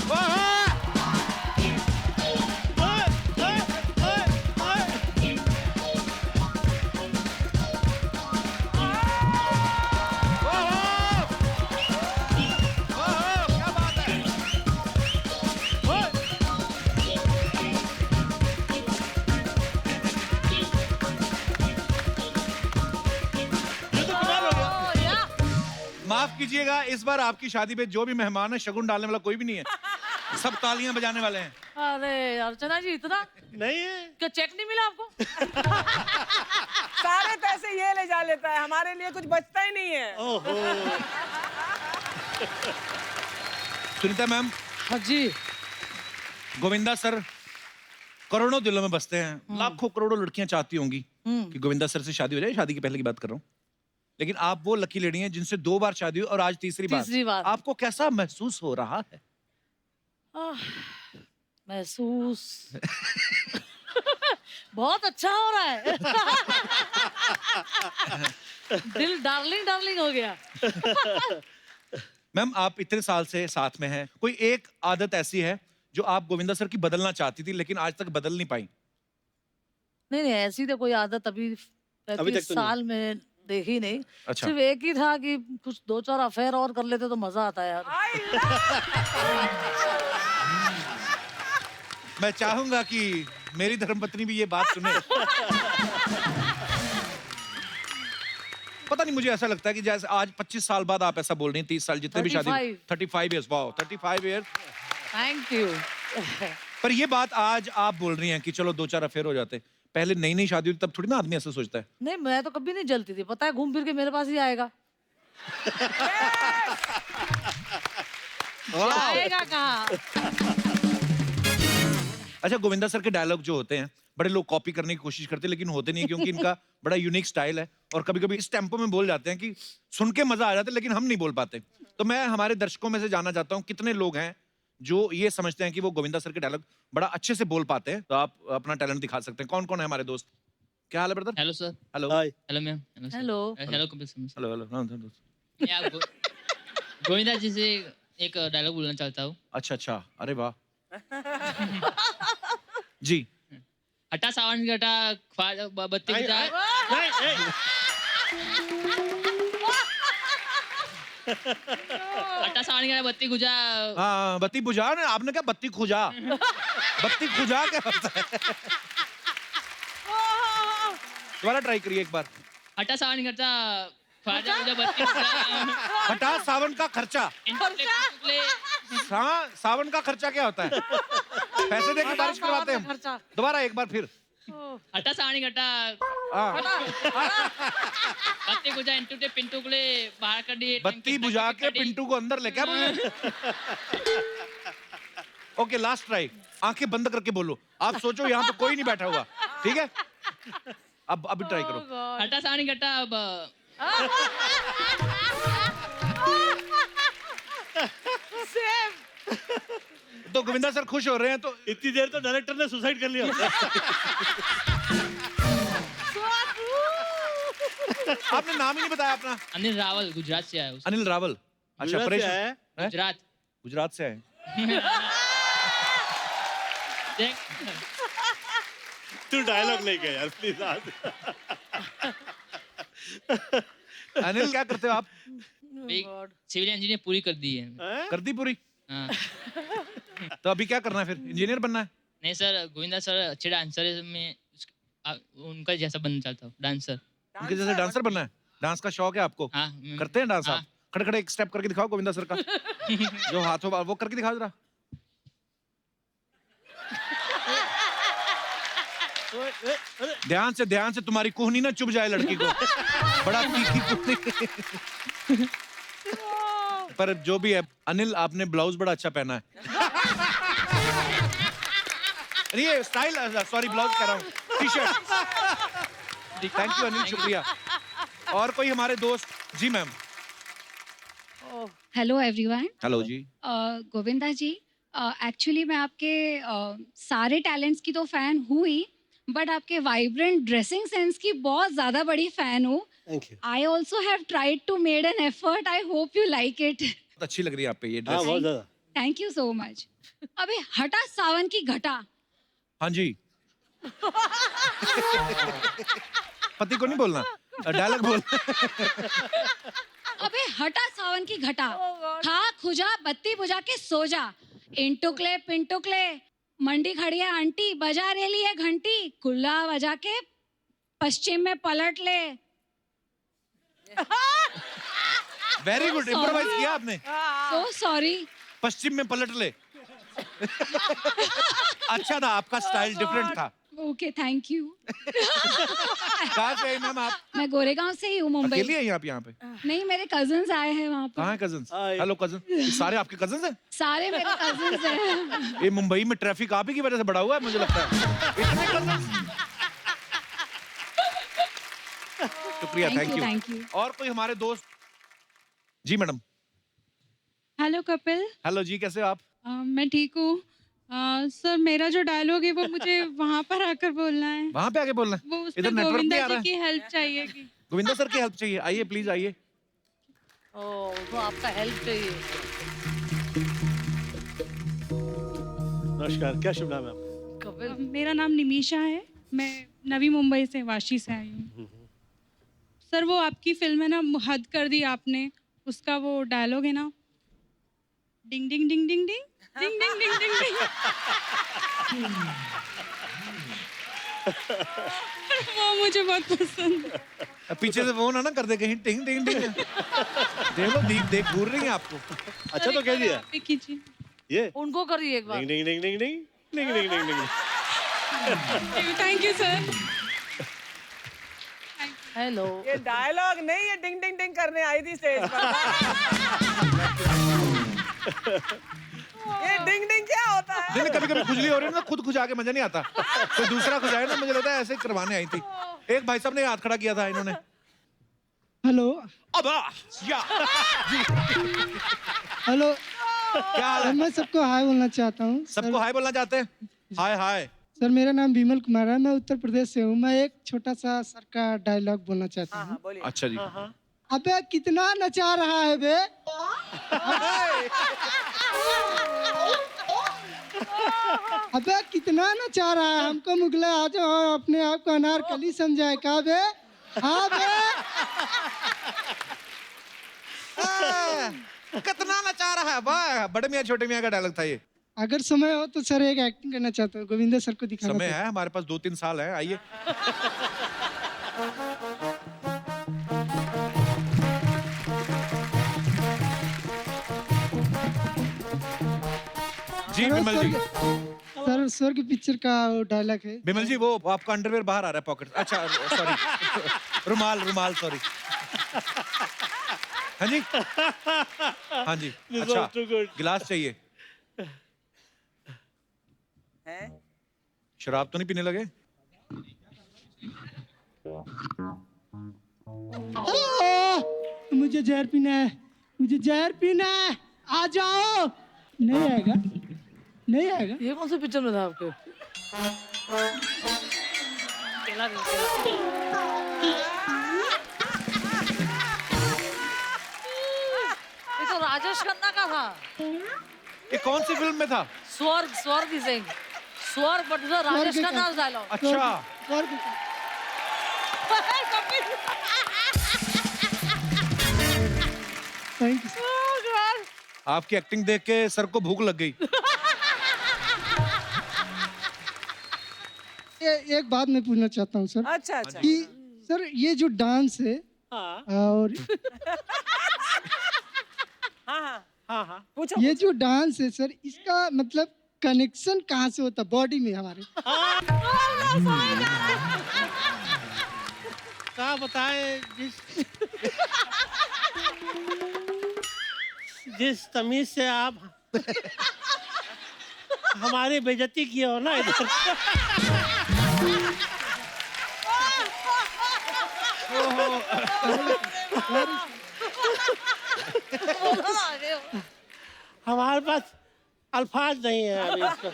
वाह! क्या बात है! ओ, या। माफ कीजिएगा, इस बार आपकी शादी पे जो भी मेहमान है शगुन डालने वाला कोई भी नहीं है। सब तालियां बजाने वाले हैं। अरे अर्चना जी इतना नहीं है। क्या चेक नहीं मिला आपको? सारे पैसे ये ले जा लेता है, हमारे लिए कुछ बचता ही नहीं है। ओहो। सुनीता मैम, हाँ जी। गोविंदा सर करोड़ों दिलों में बसते हैं। लाखों करोड़ों लड़कियां चाहती होंगी कि गोविंदा सर से शादी हो जाए। शादी के पहले की बात कर रहा हूँ, लेकिन आप वो लकी लेडी हैं जिनसे 2 बार शादी हुई और आज तीसरी बार। आपको कैसा महसूस हो रहा है? महसूस बहुत अच्छा हो रहा है। दिल डार्लिंग डार्लिंग हो गया। मैम, आप इतने साल से साथ में हैं, कोई एक आदत ऐसी है जो आप गोविंदा सर की बदलना चाहती थी लेकिन आज तक बदल नहीं पाई? नहीं नहीं, ऐसी तो कोई आदत अभी तक 35 तो नहीं। साल में देखी नहीं। अच्छा। सिर्फ एक ही था कि कुछ 2-4 अफेयर और कर लेते तो मजा आता यार। मैं चाहूंगा कि मेरी धर्मपत्नी भी ये बात सुने। पता नहीं, मुझे ऐसा लगता है कि जैसे आज 25 साल बाद आप ऐसा बोल रही हैं, 30 साल जितने भी शादी 35 years, wow 35 years. Thank you. पर ये बात आज आप बोल रही हैं कि चलो 2-4 अफेयर हो जाते। पहले नई नई शादी हुई तब थोड़ी ना आदमी ऐसा सोचता है। नहीं, मैं तो कभी नहीं जलती थी, पता है, घूम फिर के मेरे पास ही आएगा। आएगा कहाँ? अच्छा, गोविंदा सर के डायलॉग जो होते हैं बड़े लोग कॉपी करने की कोशिश करते हैं लेकिन होते नहीं, क्योंकि इनका बड़ा यूनिक स्टाइल है और कभी कभी इस टेम्पो में बोल जाते हैं कि सुन के मजा आ जाता है लेकिन हम नहीं बोल पाते। तो मैं हमारे दर्शकों में से जानना चाहता हूँ कितने लोग हैं जो ये समझते हैं कि वो गोविंदा सर के डायलॉग बड़ा अच्छे से बोल पाते हैं। तो आप अपना टैलेंट दिखा सकते हैं। कौन कौन है हमारे दोस्त? क्या हाल है brother? Hello sir. Hello. Hi. Hello ma'am. Hello. Hello Kapil sir. Hello hello. मैं आपको गोविंदा जी से एक डायलॉग बोलना चाहता हूँ। अच्छा अच्छा, अरे वाह। जी। हटा सावन घटा बत्ती बुझा। हटा सावन घटा बत्ती खुजा। हाँ, बत्ती बुझा ना, आपने क्या बत्ती खुजा? बत्ती खुजा क्या होता है? दोबारा ट्राई करिए एक बार। हटा सावन घटा ख्वाजा मुझे बत्ती बुझा। हटा सावन का खर्चा। हाँ, सावन का खर्चा क्या होता है? पैसे दे के बारिश करवाते हैं हम। दोबारा एक बार फिर। हटा सावन घटा हाँ। बत्ती बुझा इंटू ते पिंटू को ले बाहर कर दिए। बत्ती बुझा के पिंटू को अंदर ले, क्या बोले? Okay, last try. आंखें बंद करके बोलो। आप सोचो यहाँ पे कोई नहीं बैठा हुआ, ठीक है? अब अभी ट्राई करो। हटा सावन घटा तो गोविंदा सर खुश हो रहे हैं, तो इतनी देर तो डायरेक्टर ने सुसाइड कर लिया। आपने नाम ही नहीं बताया अपना। अनिल रावल, गुजरात से आया हूँ। अनिल रावल। अच्छा, गुजरात से परेश आया है? हैं? गुजरात। गुजरात से आए। तू डायलॉग नहीं गया यार प्लीज आज। अनिल क्या करते हो आप? सिविल इंजीनियर पूरी कर दी है। कर दी पूरी? हाँ। तो अभी क्या करना है फिर? इंजीनियर बनना है? नहीं सर, गोविंदा सर अच्छे डांसर में उनका जैसा बनना चाहता हूँ, डांसर। उनके जैसे डांसर बनना है? डांस का शौक है आपको? हाँ। करते हैं डांस हाँ। आप? खड़े खड़े एक स्टेप करके दिखाओ गोविंदा सर का। जो हाथों वो करके दिखाओ जरा। ध्यान से तुम्हारी कोहनी ना चुभ जाए लड़की को। बड़ा तीखी कोहनी। पर जो भी है अनिल, आपने ब्लाउज बड़ा अच्छा पहना है। ये स्टाइल, सॉरी ब्लाउज कह रहा हूँ, T shirt. Thank you Anil, शुक्रिया। और कोई हमारे दोस्त? जी मैम। Hello everyone. हेलो जी। गोविंदा जी, एक्चुअली मैं आपके सारे टैलेंट्स की तो फैन हूँ ही, बट आपके वाइब्रेंट ड्रेसिंग सेंस की बहुत ज्यादा बड़ी फैन हूँ। Thank you. I also have tried to made an effort. I hope you like it. बहुत अच्छी लग रही है आप पे ये हाँ ड्रेस। बहुत ज्यादा। Thank you so much. अबे हटा सावन की घटा। हाँ जी। पति को नहीं बोलना, डायलॉग बोल। अबे हटा सावन की घटा। खा खुजा बत्ती बुझा के सो जा। इंटुकले पिंटुकले मंडी खड़ी है आंटी, बजा रेली है घंटी, कुल्ला बजा के पश्चिम में पलट ले। वेरी गुड, इम्प्रोवाइज किया आपने। So sorry. पश्चिम में पलट ले। अच्छा था, आपका स्टाइल डिफरेंट था। Okay thank you. कहाँ से आई मैम आप? मैं गोरेगांव से ही हूँ, मुंबई। अकेली आई आप यहाँ पे? नहीं, मेरे कजिन्स आए हैं वहाँ कहाँ पे। है कजन्स? हेलो कजन, सारे आपके कजन्स हैं? सारे मेरे कजिन्स हैं। ये मुंबई में ट्रैफिक आप ही की वजह से बढ़ा हुआ है मुझे लगता है। इतने cousins? शुक्रिया, थैंक यू। और कोई हमारे दोस्त? जी मैडम। हेलो कपिल। हेलो जी, कैसे हो आप? मैं ठीक हूँ। सर मेरा जो डायलॉग है वो मुझे वहाँ पर आकर बोलना है। वहाँ पे आके बोलना वो है? उसमें इधर नेटवर्क नहीं आ गोविंदा रहा जी है। की हेल्प चाहिए कि गोविंदा सर की हेल्प चाहिए, आइए प्लीज आइए। तो आपका हेल्प चाहिए। नमस्कार, क्या शुभ नाम है आपका? मेरा नाम निमिषा है। मैं नवी मुंबई से, वाशी से आई हूँ। सर वो आपकी फिल्म है ना, हद कर दी आपने, उसका वो डायलॉग है ना, डिंग ding ding ding ding ding ding ding ding डिंग। वो मुझे बहुत पसंद है। पीछे से वो ना कर दे कहीं टिंग टिंग टिंग। देखो देख घूर रही है आपको। अच्छा तो कह दिया कीजिए। ये उनको करिए एक बार। Ding ding ding ding ding ding ding ding ding. Thank you sir. Hello. ये डायलॉग नहीं, ये डिंग डिंग डिंग करने आई थी स्टेज पर। ये डिंग डिंग क्या होता है? नहीं, कभी कभी खुजली हो रही है ना, खुद खुजा के मजा नहीं आता। कोई दूसरा खुजाए ना, मुझे लगता है ऐसे ही करवाने आई थी। एक भाई साहब ने हाथ खड़ा किया था इन्होंने। हेलो। अब या जी। हेलो। क्या हाल है? मैं सबको हाय बोलना चाहता हूँ। सबको हाय बोलना चाहते हैं? हाय हाय। सर मेरा नाम विमल कुमार है, मैं उत्तर प्रदेश से हूँ। मैं एक छोटा सा सर का डायलॉग बोलना चाहता हूँ। अच्छा जी। अबे कितना नचा रहा है बे? अबे कितना नचा रहा है? हमको मुगला आ जाओ, अपने आप को अनारकली समझाए का बे? हाँ बे। कितना नचा रहा है? वाह, बड़े मियाँ छोटे मियाँ का डायलॉग था ये। अगर समय हो तो सर एक एक्टिंग करना चाहता हूँ, गोविंदा सर को दिखाना। समय है हमारे पास, 2-3 साल है, आइए। जी विमल जी। सर स्वर्ग पिक्चर का वो डायलॉग है। विमल जी, वो आपका अंडरवेयर बाहर आ रहा है पॉकेट। अच्छा सॉरी, रुमाल सॉरी। हाँ जी, हाँ जी। अच्छा, गिलास चाहिए। शराब तो नहीं पीने लगे? मुझे जहर पीना है, मुझे जहर पीना है, आ जाओ। नहीं आएगा, नहीं आएगा। ये कौन सा पिक्चर में था आपके? केला नहीं, केला। ये तो राजेश खन्ना का था। ये कौन सी फिल्म में था? स्वर्ग, स्वर्ग सिंह, स्वर्ग, बट राजेश खन्ना डायलॉग। अच्छा। स्वर्ग। Thank you. आपकी एक्टिंग देख के सर को भूख लग गई। एक बात मैं पूछना चाहता हूँ सर अच्छा अच्छा कि सर ये जो डांस है और हाँ हाँ पूछो ये जो डांस है सर इसका मतलब कनेक्शन कहाँ से होता है बॉडी में हमारे? क्या बताए जिस तमीज से आप हमारी बेइज्जती किए हो ना इधर। हमारे पास अल्फाज नहीं है अभी इसको,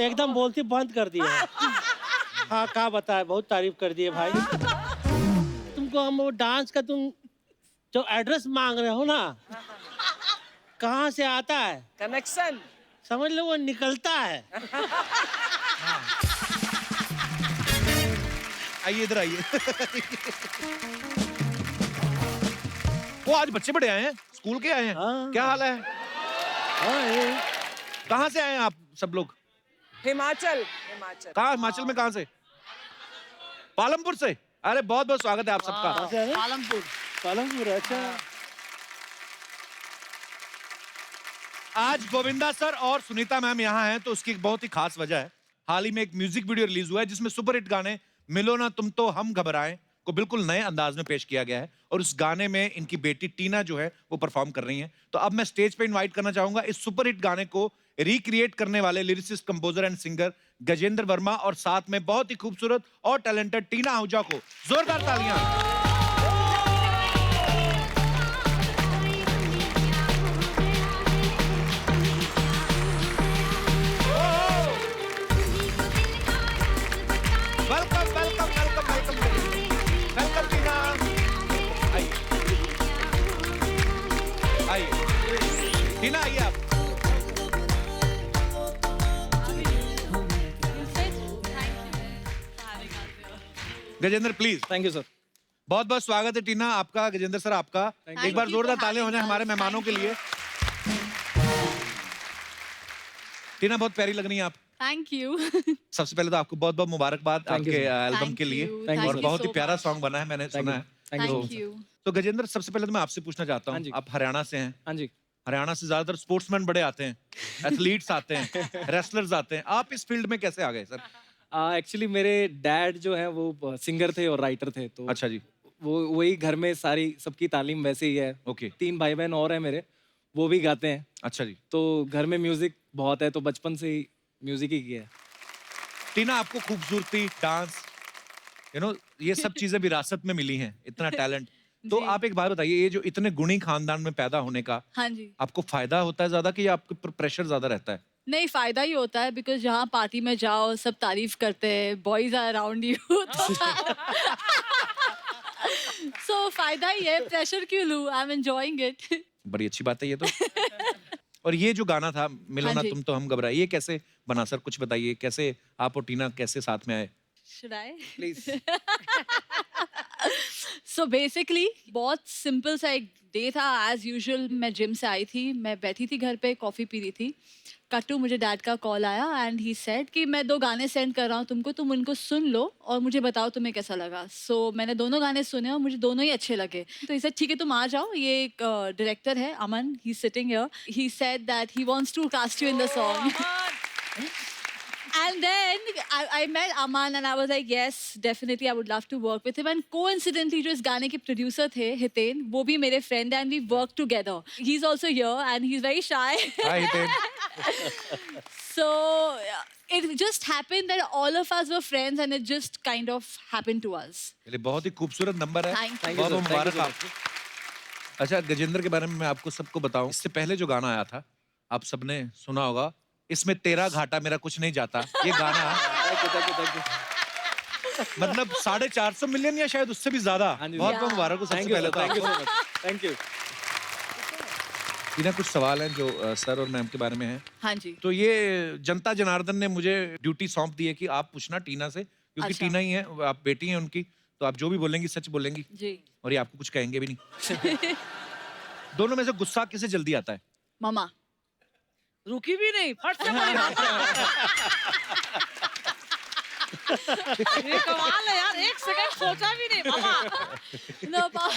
एकदम बोलती बंद कर दिया है। हाँ क्या बताए, बहुत तारीफ कर दिए भाई। तुमको हम वो डांस का तुम जो एड्रेस मांग रहे हो ना, कहाँ से आता है कनेक्शन, समझ लो वो निकलता है। आइए इधर आइए। वो आज बच्चे बड़े आए हैं, स्कूल के आए हैं। क्या हाल है? कहाँ से आए हैं आप सब लोग? हिमाचल हिमाचल। कहाँ हिमाचल में कहाँ से? पालमपुर से। अरे बहुत बहुत स्वागत है आप सबका। पालमपुर, पालमपुर अच्छा। आज गोविंदा सर और सुनीता मैम यहाँ हैं तो उसकी एक बहुत ही खास वजह है। हाल ही में एक म्यूजिक वीडियो रिलीज हुआ है जिसमें सुपरहिट गाने मिलो ना तुम तो हम घबराएं को बिल्कुल नए अंदाज में पेश किया गया है और उस गाने में इनकी बेटी टीना जो है वो परफॉर्म कर रही हैं। तो अब मैं स्टेज पे इनवाइट करना चाहूंगा इस सुपरहिट गाने को रिक्रिएट करने वाले lyricist, composer and singer Gajendra Verma और साथ में बहुत ही खूबसूरत और टैलेंटेड टीना आहूजा को। जोरदार तालियां। Welcome welcome welcome welcome welcome Tina. आइए आइए टीना, आइए आप। Gajendra please. Thank you sir. बहुत बहुत स्वागत है टीना आपका, गजेंद्र सर आपका। एक बार जोरदार तालियां हो जाए हमारे मेहमानों के लिए। टीना बहुत प्यारी लग रही हैं आप। Thank you. सबसे पहले तो आपको बहुत बहुत मुबारकबाद आपके एल्बम Thank के लिए। you. Thank और you बहुत ही so प्यारा much. सॉन्ग बना है, मैंने सुना है। Thank you. तो गजेंद्र सबसे पहले तो मैं आपसे पूछना चाहता हूँ, आप हरियाणा से हैं। हाँ जी। हरियाणा से ज्यादातर स्पोर्ट्समैन बड़े आते हैं, एथलीट्स आते हैं, रेसलर्स आते हैं। आप इस फील्ड में कैसे आ गए सर? एक्चुअली मेरे डैड जो है वो सिंगर थे और राइटर थे, तो अच्छा जी। वो वही घर में सारी सबकी तालीम वैसे ही है। ओके। 3 भाई बहन और हैं मेरे, वो भी गाते हैं। अच्छा जी। तो घर में म्यूजिक बहुत है, तो बचपन से ही म्यूजिक ही किया है। टीना आपको खूबसूरती, डांस, ये सब चीजें विरासत में मिली हैं, इतना टैलेंट। तो आप एक बात बताइए, ये जो इतने गुणी खानदान में पैदा होने का हाँ जी। आपको फायदा होता है ज्यादा कि आपको प्रेशर ज्यादा रहता है? नहीं, फायदा ही होता है बिकॉज जहाँ पार्टी में जाओ सब तारीफ करते हैं, बॉयज आर अराउंड यू, सो फायदा ही है। प्रेशर क्यों लूं? I am enjoying it. बड़ी अच्छी बात है ये तो। और ये जो गाना था मिलो हाँ ना जी। तुम तो हम घबराए, ये कैसे बना सर? कुछ बताइए, कैसे आप और टीना कैसे साथ में आए? Should I? Please. So basically बहुत सिंपल सा एक डे था। एज यूजुअल मैं जिम से आई थी, मैं बैठी थी घर पे, कॉफ़ी पी रही थी। कट्टू, मुझे डैड का कॉल आया एंड ही सेड कि मैं 2 गाने सेंड कर रहा हूँ तुमको, तुम उनको सुन लो और मुझे बताओ तुम्हें कैसा लगा। सो मैंने दोनों गाने सुने और मुझे दोनों ही अच्छे लगे। तो ही सेड ठीक है तुम आ जाओ, ये एक डायरेक्टर है Aman, he sitting here, he said that he wants to cast you in the song. And then I met Aman and I was like, yes, definitely I would love to work with him. And coincidentally, जो इस गाने के producer थे, हितेन, वो भी मेरे friend and we worked together. He's also here and he's very shy. Hi Hiten. So it just happened that all of us were friends and it just kind of happened to us. चलिए, बहुत ही खूबसूरत नंबर है। Thank you. बहुत बहुत Thank you, मुबारक sir. आपको। अच्छा, गजेंद्र के बारे में मैं आपको सबको बताऊं, इससे पहले जो गाना आया था आप सबने सुना होगा, इसमें तेरा घाटा मेरा कुछ नहीं जाता। ये गाना मतलब 450 मिलियन या शायद उससे भी ज्यादा। बहुत बहुत मुबारक हो सबसे पहले तो। Thank you so much. Thank you. Tina, कुछ सवाल हैं जो सर और मैम के बारे में हैं। हाँ जी। तो ये जनता जनार्दन ने मुझे ड्यूटी सौंप दी है कि आप पूछना टीना से, क्योंकि अच्छा। टीना ही है, आप बेटी हैं उनकी, तो आप जो भी बोलेंगी सच बोलेंगी जी। और ये आपको कुछ कहेंगे भी नहीं। दोनों में से गुस्सा किसे जल्दी आता है? मम्मा। रुकी भी नहीं, फट से मारी बात। ये कमाल है यार, 1 सेकंड सोचा भी नहीं मामा।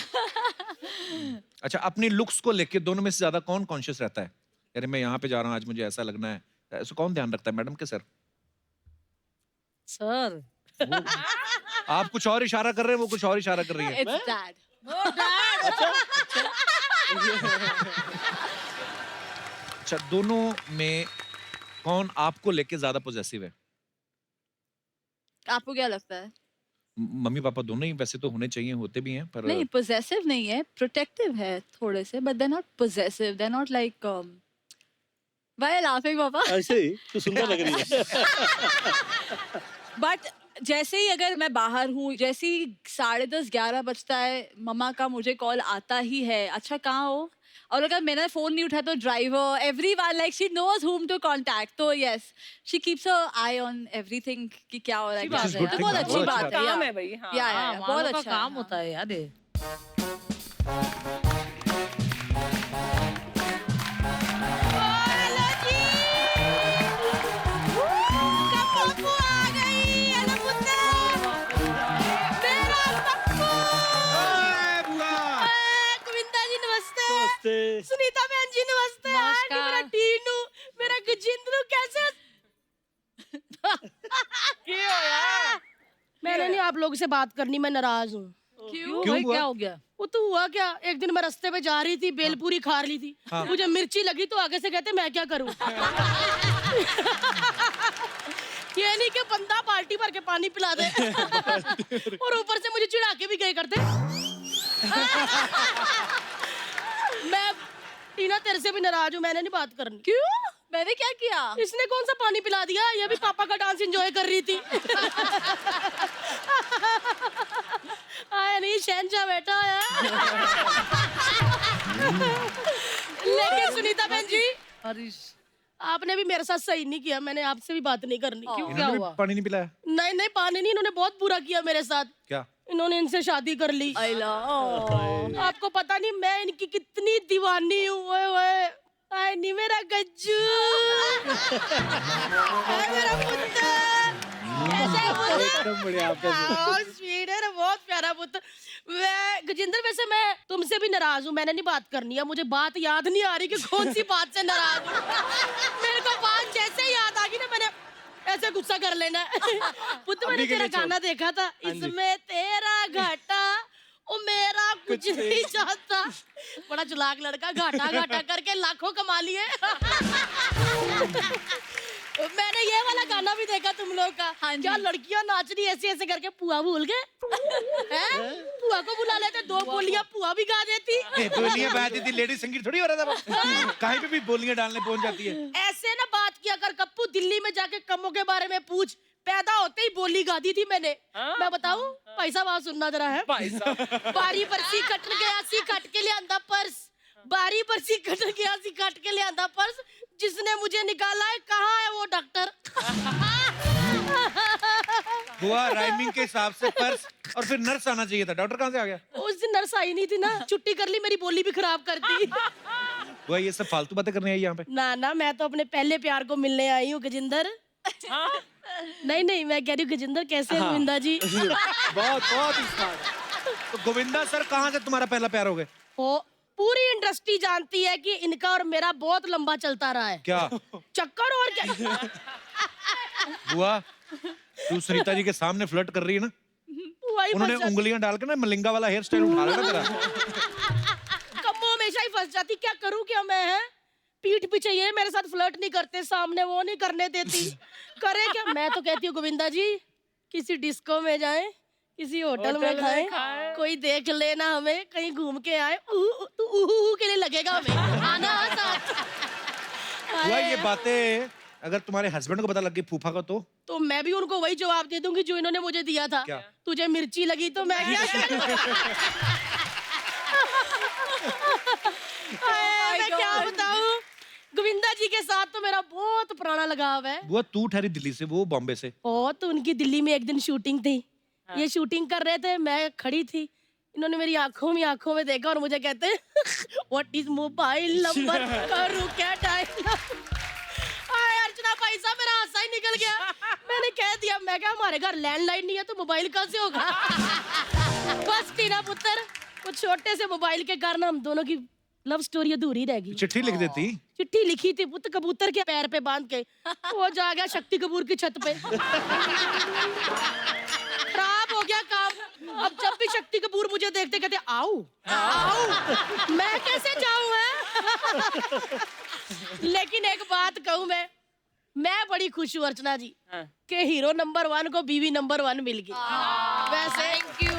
अच्छा, अपनी लुक्स को लेके दोनों में से ज्यादा कौन कॉन्शियस रहता है? अरे मैं यहाँ पे जा रहा हूँ, आज मुझे ऐसा लगना है, ऐसा कौन ध्यान रखता है, मैडम के सर? सर आप कुछ और इशारा कर रहे हैं, वो कुछ और इशारा कर रही है। It's dad. अच्छा, दोनों में कौन आपको लेके ज्यादा पॉजेसिव है? आपको क्या लगता है? मम्मी पापा दोनों ही वैसे तो होने चाहिए, होते भी हैं, पर नहीं, possessive नहीं है, protective है थोड़े से, but they're not possessive. They're not like why are you laughing, पापा? ऐसे ही तू सुंदर लग रही है। बट जैसे ही अगर मैं बाहर हूँ, जैसे ही 10:30-11 बजता है, मम्मा का मुझे कॉल आता ही है, अच्छा कहाँ हो? और अगर मैंने फोन नहीं उठाया तो driver, everyone, like she knows whom to contact. तो yes, she keeps a eye on everything कि क्या हो रहा है, क्या हो रहा है। तो बहुत अच्छी बात है। काम है भाई। हाँ, या बहुत अच्छा काम होता है यार ये। सुनीता बहन जी नमस्ते। आंटी, मेरा टीनू, मेरा गजेंद्र कैसे? क्यों यार? मैंने नहीं आप लोगों से बात करनी, मैं नाराज हूँ। क्यों भाई, क्या हो गया? वो तो हुआ क्या, एक दिन मैं रास्ते पे जा रही थी, बेलपूरी खा रही थी, मुझे मिर्ची लगी तो आगे से कहते मैं क्या करूँ। ये नहीं कि बंदा बाल्टी भर के पानी पिला दे और ऊपर से मुझे चिढ़ा के भी गए करते। मैं टीना तेरे से भी नाराज हूँ, मैंने नहीं बात करनी। क्यों? मैंने क्या किया? इसने कौन सा पानी पिला दिया? ये भी पापा का डांस एंजॉय कर रही थी। आया नहीं, शहनशाह बैठा है। लेकिन सुनीता बहन जी, आपने भी मेरे साथ सही नहीं किया, मैंने आपसे भी बात नहीं करनी। क्यों, क्या इन्होंने हुआ? भी पानी नहीं पिलाया? नहीं नहीं, पानी नहीं, इन्होंने बहुत बुरा किया मेरे साथ। क्या? इन्होंने इनसे शादी कर ली। आपको पता नहीं मैं इनकी कितनी दीवानी हूँ। ओए ओए, आए नहीं मेरा गज्जू, आए मेरा पुत्र, एकदम बढ़िया आपका। स्वीट है ना, बहुत प्यारा पुत्र। मैं गजेंद्र, वैसे मैं तुमसे भी नाराज हूँ, मैंने नहीं बात करनी है। मुझे बात याद नहीं आ रही कि कौन सी बात से नाराज हूँ। मेरे को बात जैसे ही याद आ गई ना, मैंने ऐसे गुस्सा कर लेना। पुत्र, मैंने तेरा गाना देखा था, इसमें तेरा घाटा ओ मेरा कुछ नहीं चाहता। बड़ा चलाक लड़का, घाटा घाटा करके लाखों कमा लिए। मैंने ये वाला गाना भी देखा तुम लोग का। क्या लड़कियां नाच रही ऐसे ऐसे करके, पुआ भूल गए? पुआ को बुला लेते, 2 बोलियां पुआ भी गा देती। बोलियां गा देती, लेडी संगीत थोड़ी हो रहा था। कहीं पे भी बोलियां डालने पहुंच जाती है। ऐसे ना बात किया कर कप्पू, दिल्ली में जाके कमों के बारे में पूछ। पैदा होते ही बोली गा दी थी मैंने। मैं बताऊं, पैसा बात सुनना जरा है। बारी बरसी कटन गया सी, कट के ले आंदा पर्स। बारी बरसी कटन गया सी, कट के ले आंदा पर्स। जिसने मुझे निकाला है, कहाँ है वो डॉक्टर? हुआ राइमिंग के हिसाब से पर्स, और फिर नर्स आना चाहिए था, डॉक्टर कहाँ से आ गया? उस दिन नर्स आई नहीं थी ना, छुट्टी कर ली, मेरी बोली भी खराब कर दी। हुआ ये सब फालतू बातें करने आई यहाँ पे? ना ना, मैं तो अपने पहले प्यार को मिलने आई हूँ, गजेंद्र। नहीं नहीं, मैं कह रही हूँ गजेंद्र कैसे हैं गोविंदा जी? बहुत बहुत तो गोविंदा सर कहाँ से तुम्हारा पहला प्यार हो गया? पूरी इंडस्ट्री जानती है कि इनका और मेरा बहुत लंबा चलता रहा है। क्या चक्कर? और क्या बुआ, तू सुनीता जी के सामने फ्लर्ट कर रही है ना? उन्होंने उंगलियां डाल के ना मलिंगा वाला हेयर स्टाइल उठा लेना तेरा। कम्मो हमेशा ही फंस जाती, क्या करूं क्या मैं? है पीठ पीछे ये मेरे साथ फ्लर्ट नहीं करते, सामने वो नहीं करने देती, करे क्या? मैं तो कहती हूँ गोविंदा जी, किसी डिस्को में जाएं, किसी होटल में खाएं, कोई देख लेना हमें, कहीं घूम के आए, तो ऊ के लिए लगेगा हमें आना साथ। बुआ, ये बातें अगर तुम्हारे हस्बैंड को पता लग गई, फूफा को, तो मैं भी उनको वही जवाब दे दूंगी जो इन्होंने मुझे दिया था। क्या? तुझे मिर्ची लगी तो मैं क्या मैं क्या बताऊं? गोविंदा जी के साथ तो मेरा बहुत पुराना लगाव है। बुआ, तू ठहरी दिल्ली से, वो बॉम्बे से। तो उनकी दिल्ली में एक दिन शूटिंग थी। ये शूटिंग कर रहे थे, मैं खड़ी थी, इन्होंने मेरी आंखों में देखा और मुझे कहते हैं व्हाट इज मोबाइल नंबर, करूं क्या डायल। अर्चना भाई साहब मेरा हासा ही निकल गया। मैंने कह दिया, मैं क्या हमारे घर लैंडलाइन नहीं है तो मोबाइल कहाँ से होगा। बस टीना पुत्र, वो छोटे से मोबाइल के कारण हम दोनों की लव स्टोरी अधूरी रह गई। चिट्ठी लिख देती। चिट्ठी लिखी थी पुत्र कबूतर के पैर पे बांध के, वो जा गया शक्ति कपूर की छत पे। खराब हो गया काम। अब जब भी शक्ति कपूर मुझे देखते कहते आओ आओ, मैं कैसे जाऊं है। लेकिन एक बात कहूं, मैं बड़ी खुश हूँ अर्चना जी कि हीरो नंबर 1 को बीवी नंबर 1 मिल गई। वैसे थैंक यू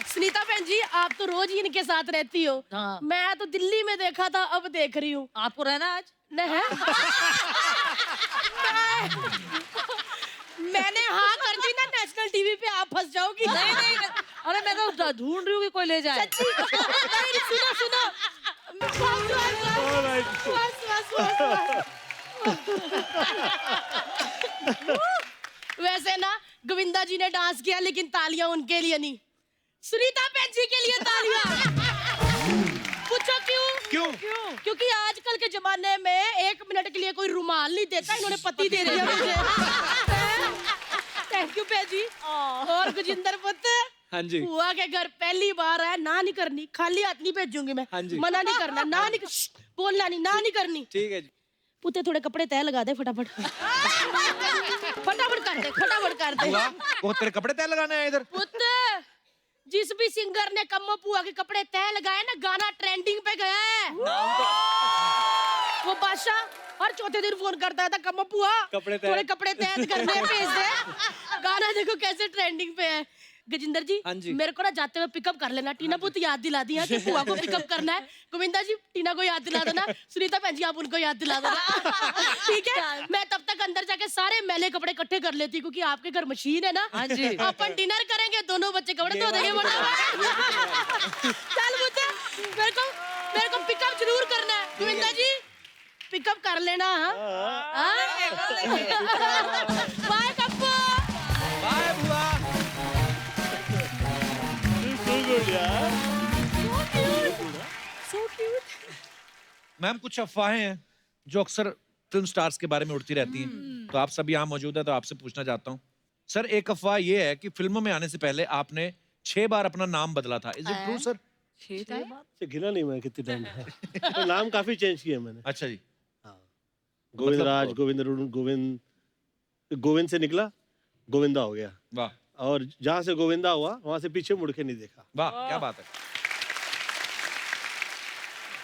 सुनीता बहन जी, आप तो रोज ही इनके साथ रहती हो। हाँ। मैं तो दिल्ली में देखा था, अब देख रही हूँ। आपको रहना आज नहीं मैंने हाँ कर दी ना, नेशनल टीवी पे आप फंस जाओगी। नहीं नहीं, अरे मैं तो ढूंढ रही हूँ कि कोई ले जाए। सच्ची नहीं, सुनो सुनो वैसे ना गोविंदा जी ने डांस किया, लेकिन तालियां उनके लिए नहीं, सुनीता बहन जी के लिए तालियां। पूछो क्यों? क्योंकि आजकल के जमाने में 1 मिनट के लिए कोई रुमाल नहीं देता, इन्होंने पति दे दिया मुझे। थैंक यू बहन जी। और गजिंदर पुत्र, हाँ जी। बुआ के घर पहली बार आया, ना नहीं करनी, खाली हाथ नहीं भेजूंगी मैं। हाँ जी। मना नहीं करना, ना नहीं बोलना नहीं, ना नहीं करनी। ठीक है जी। पुते थोड़े कपड़े तय लगा दे फटाफट। फटाफट कर दे, फटाफट कर दे। वो तेरे कपड़े तय लगाने आए इधर। पुत्र, जिस भी सिंगर ने कम्मो पुआ के कपड़े तय लगाए ना, गाना ट्रेंडिंग पे गया है। वो बादशाह हर चौथे दिन फोन करता था, कम्मो पुआ थोड़े कपड़े तय करने भेज दे। गाना देखो कैसे ट्रेंडिंग पे है। गजिंदर जी, हाँ जी। मेरे को ना जाते हुए पिकअप कर लेना। टीना पुत याद दिला दिया कि पुआ को पिकअप करना है। गोविंदा जी, टीना को याद दिला देना। सुनीता बहन जी, आप उनको याद दिला देना। ठीक है, मैं तब तक अंदर जाके सारे मैले कपड़े इकट्ठे कर लेती, क्योंकि आपके घर मशीन है ना। हाँ जी। अपन डिनर करेंगे, दोनों बच्चे कपड़े धो देंगे। चल मुझे, मेरे को पिकअप जरूर करना है। गोविंदा जी, पिकअप कर लेना। बाय कप्पू। बाय बुआ। मैम, कुछ अफवाहें हैं जो अक्सर फिल्म स्टार्स के बारे में उड़ती रहती हैं, तो आप सब यहाँ मौजूद है तो आपसे पूछना चाहता हूँ। सर, एक अफवाह ये है कि फिल्म में आने से पहले आपने 6 बार अपना नाम बदला था। Is it true sir? 6 time? गिना नहीं मैं कितने टाइम। तो नाम काफी चेंज किए मैंने। अच्छा जी। गोविंद मतलब- राज, गोविंद अरुण, गोविंद से निकला गोविंदा हो गया। वाह और जहाँ से गोविंदा हुआ वहां से पीछे मुड़ के नहीं देखा। वाह, क्या बात है।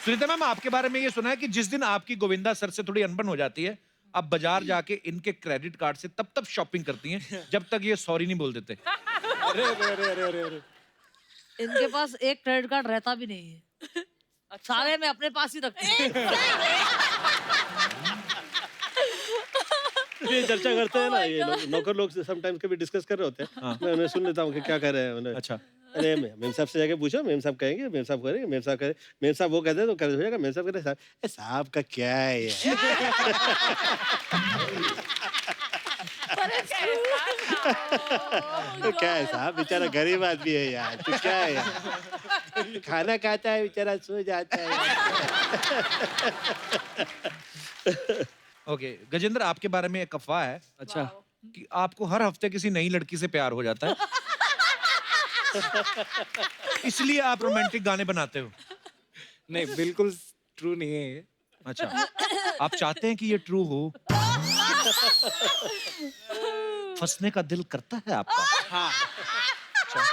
सुनीता मैम, आपके बारे में ये सुना है कि जिस दिन आपकी गोविंदा सर से थोड़ी अनबन हो जाती है, आप बाजार जाके इनके क्रेडिट कार्ड से तब शॉपिंग करती हैं जब तक ये सॉरी नहीं बोल देते। अरे अरे अरे अरे अरे। इनके पास एक क्रेडिट कार्ड रहता भी नहीं है। सारे मैं अपने पास ही रखती हूँ। ये चर्चा करते हैं ना, ये नौकर लोग समटाइम्स कभी डिस्कस कर रहे होते हैं। मैं उन्हें सुन लेता हूँ कि क्या कर रहे हैं उन्हें। अच्छा। अरे मेम साहब से जाके पूछो, मेम साहब कहेंगे, मेम साहब करेंगे, मेम साहब करें, मेम साहब वो कहते हैं तो कर हो जाएगा, मेम साहब कहते हैं साहब का क्या है ये। तो क्या है साहब, बेचारा गरीब आदमी है यार, तो क्या है यार, खाना खाता है बेचारा, सो जाता है। ओके गजेंद्र, आपके बारे में एक अफवाह है अच्छा कि आपको हर हफ्ते किसी नई लड़की से प्यार हो जाता है, इसलिए आप रोमांटिक गाने बनाते हो। नहीं, बिल्कुल ट्रू नहीं है ये। अच्छा, आप चाहते हैं कि ये ट्रू हो? फंसने का दिल करता है आपका? हाँ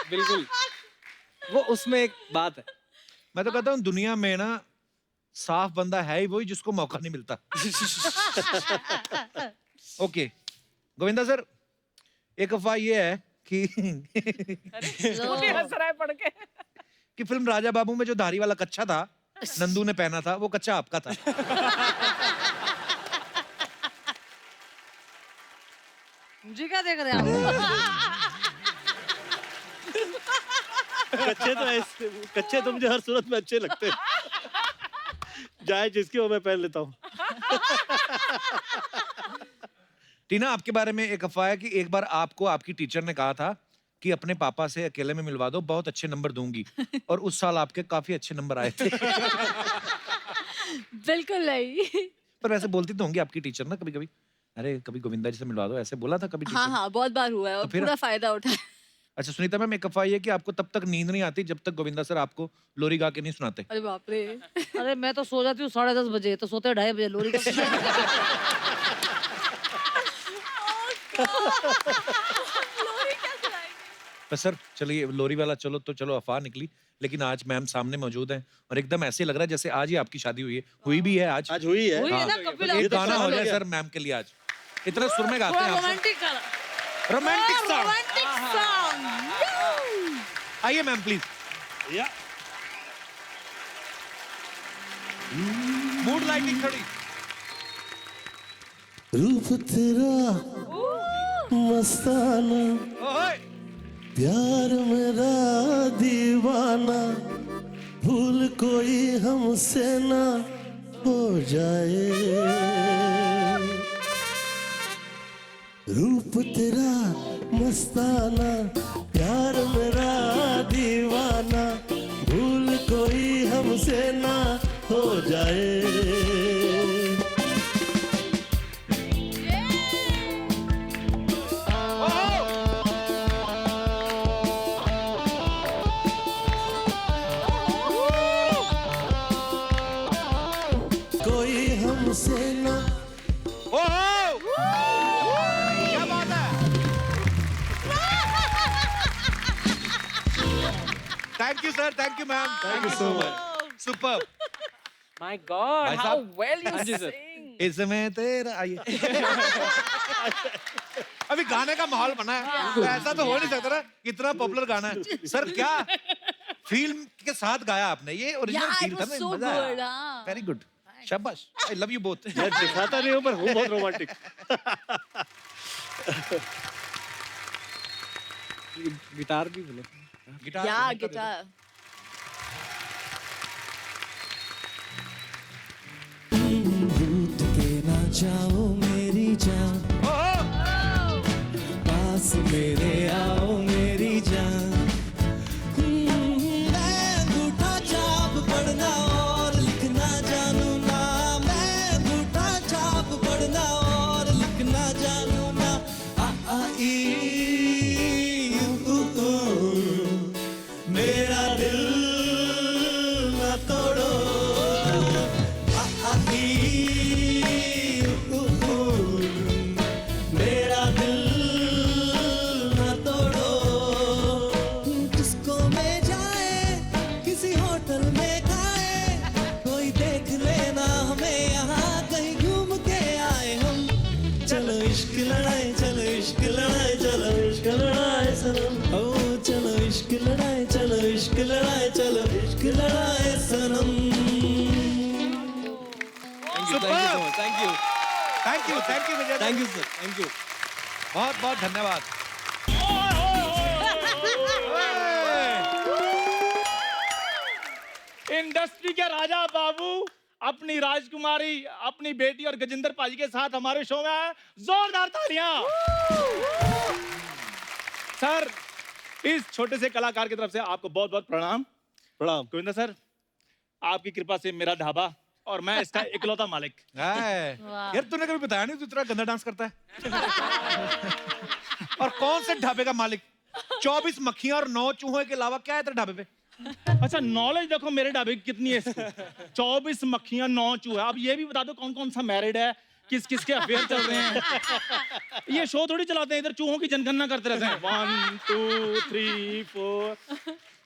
बिल्कुल। वो उसमें एक बात है, मैं तो कहता हूँ दुनिया में ना साफ बंदा है ही वही जिसको मौका नहीं मिलता। ओके गोविंदा सर, एक अफवाह ये है कि हंस रहा है पढ़ के। कि फिल्म राजा बाबू में जो धारी वाला कच्चा था नंदू ने पहना था, वो कच्चा आपका था। मुझे क्या देख रहे हैं आप? कच्चे तो मुझे हर सूरत में अच्छे लगते हैं, जाए जिसकी वो मैं पहन लेता हूँ। टीना, आपके बारे में एक अफवाह है कि एक बार आपको आपकी टीचर ने कहा था कि अपने पापा से अकेले में मिलवा दो, बहुत अच्छे नंबर दूंगी। और उस साल आपके काफी अच्छे नंबर आए थे। बिल्कुल नहीं। पर वैसे बोलती तो होंगी आपकी टीचर ना कभी-कभी, अरे कभी गोविंदा जी से मिलवा दो, ऐसे बोला था कभी टीचर? हाँ हाँ, बहुत बार हुआ है और तो फिर- पूरा फायदा उठाया। अच्छा सुनीता मैम, एक अफवाह ये है कि आपको तब तक नींद नहीं आती जब तक गोविंदा सर आपको लोरी गा के नहीं सुनाते। अरे बाप रे। अरे मैं तो सो जाती हूँ 10:30 बजे, तो सोते 2:30 बजे लोरी का। पर सर चलिए लोरी वाला चलो तो चलो अफवाह निकली, लेकिन आज मैम सामने मौजूद हैं और एकदम ऐसे लग रहा है जैसे आज ही आपकी शादी हुई है। हुई भी है आज। आज हुई है। हुई है हाँ। ना, कपिल एक ये तो गाना हो कमाल हो जाए गया। सर मैम के लिए आज, इतना सुर में गाते हैं आप। रोमांटिक गाना। Romantic song. Romantic song. आइए मैम प्लीज। या मूड लाइटिंग थोड़ी। रूप तेरा मस्ताना, ओए प्यार मेरा दीवाना, भूल कोई हमसे ना हो जाए। रूप तेरा मस्ताना, प्यार मेरा दीवाना, भूल कोई हमसे ना हो जाए। कोई हमसे ना। ओहो क्या बात है। Thank you sir, thank you ma'am, thank you so much. Super. My God, भाई how साहब। well you हाँ जी सर। sing. इसमें तेरा आइए। अभी गाने का माहौल बना है, तो ऐसा तो हो नहीं सकता ना, इतना पॉपुलर गाना है। सर क्या फिल्म के साथ गाया आपने, ये ओरिजिनल Yeah, फील it था was ना, so मजा good, आया। हाँ। वेरी गुड, शाबाश, आई लव यू बोथ। मैं दिखाता नहीं हूँ पर हूँ बहुत रोमांटिक। गिटार भी बोलो। गिटार या गिटार। रूठ के ना जाओ मेरी जान, पास मेरे आओ मेरी जान। मैं अंगूठा छाप पढ़ना और लिखना जानू ना, मैं अंगूठा छाप पढ़ना और लिखना जानू ना। आ आ ई उ ऊ, मेरा दिल ना तोड़ो। आ आ ई उ ऊ, मेरा दिल ना तोड़ो। किसको में जाए किसी होटल में खाए, कोई देख लेना हमें यहाँ कहीं घूम के आए हम। चलो इश्क लड़ाए, चलो इश्क लड़ाए, चलो इश्क लड़ाए सनम। ओ चलो इश्क लड़ाए, चलो इश्क लड़ाए, चलो इश्क लड़ाए सनम। Thank you. Thank you Vijay. Thank you, sir. Thank you. बहुत बहुत धन्यवाद। इंडस्ट्री के राजा बाबू अपनी राजकुमारी, अपनी बेटी और गजेंद्र पाजी के साथ हमारे शो में आए। जोरदार तालियां। सर, इस छोटे से कलाकार की तरफ से आपको बहुत बहुत प्रणाम। प्रणाम। गोविंदा सर, आपकी कृपा से मेरा ढाबा और मैं इसका इकलौता मालिक। यार तूने कभी बताया नहीं तू इतना गंदा डांस करता है। और कौन से ढाबे का मालिक? 24 मक्खियां और 9 चूहों के अलावा क्या है तेरे ढाबे पे? अच्छा, नॉलेज देखो मेरे ढाबे की कितनी है। 24 मक्खियां 9 चूहे। अब ये भी बता दो कौन कौन सा मैरिड है, किस किस के अफेयर चल रहे हैं। ये शो थोड़ी चलाते हैं, इधर चूहों की जनगणना करते रहते हैं। 1 2 3 4।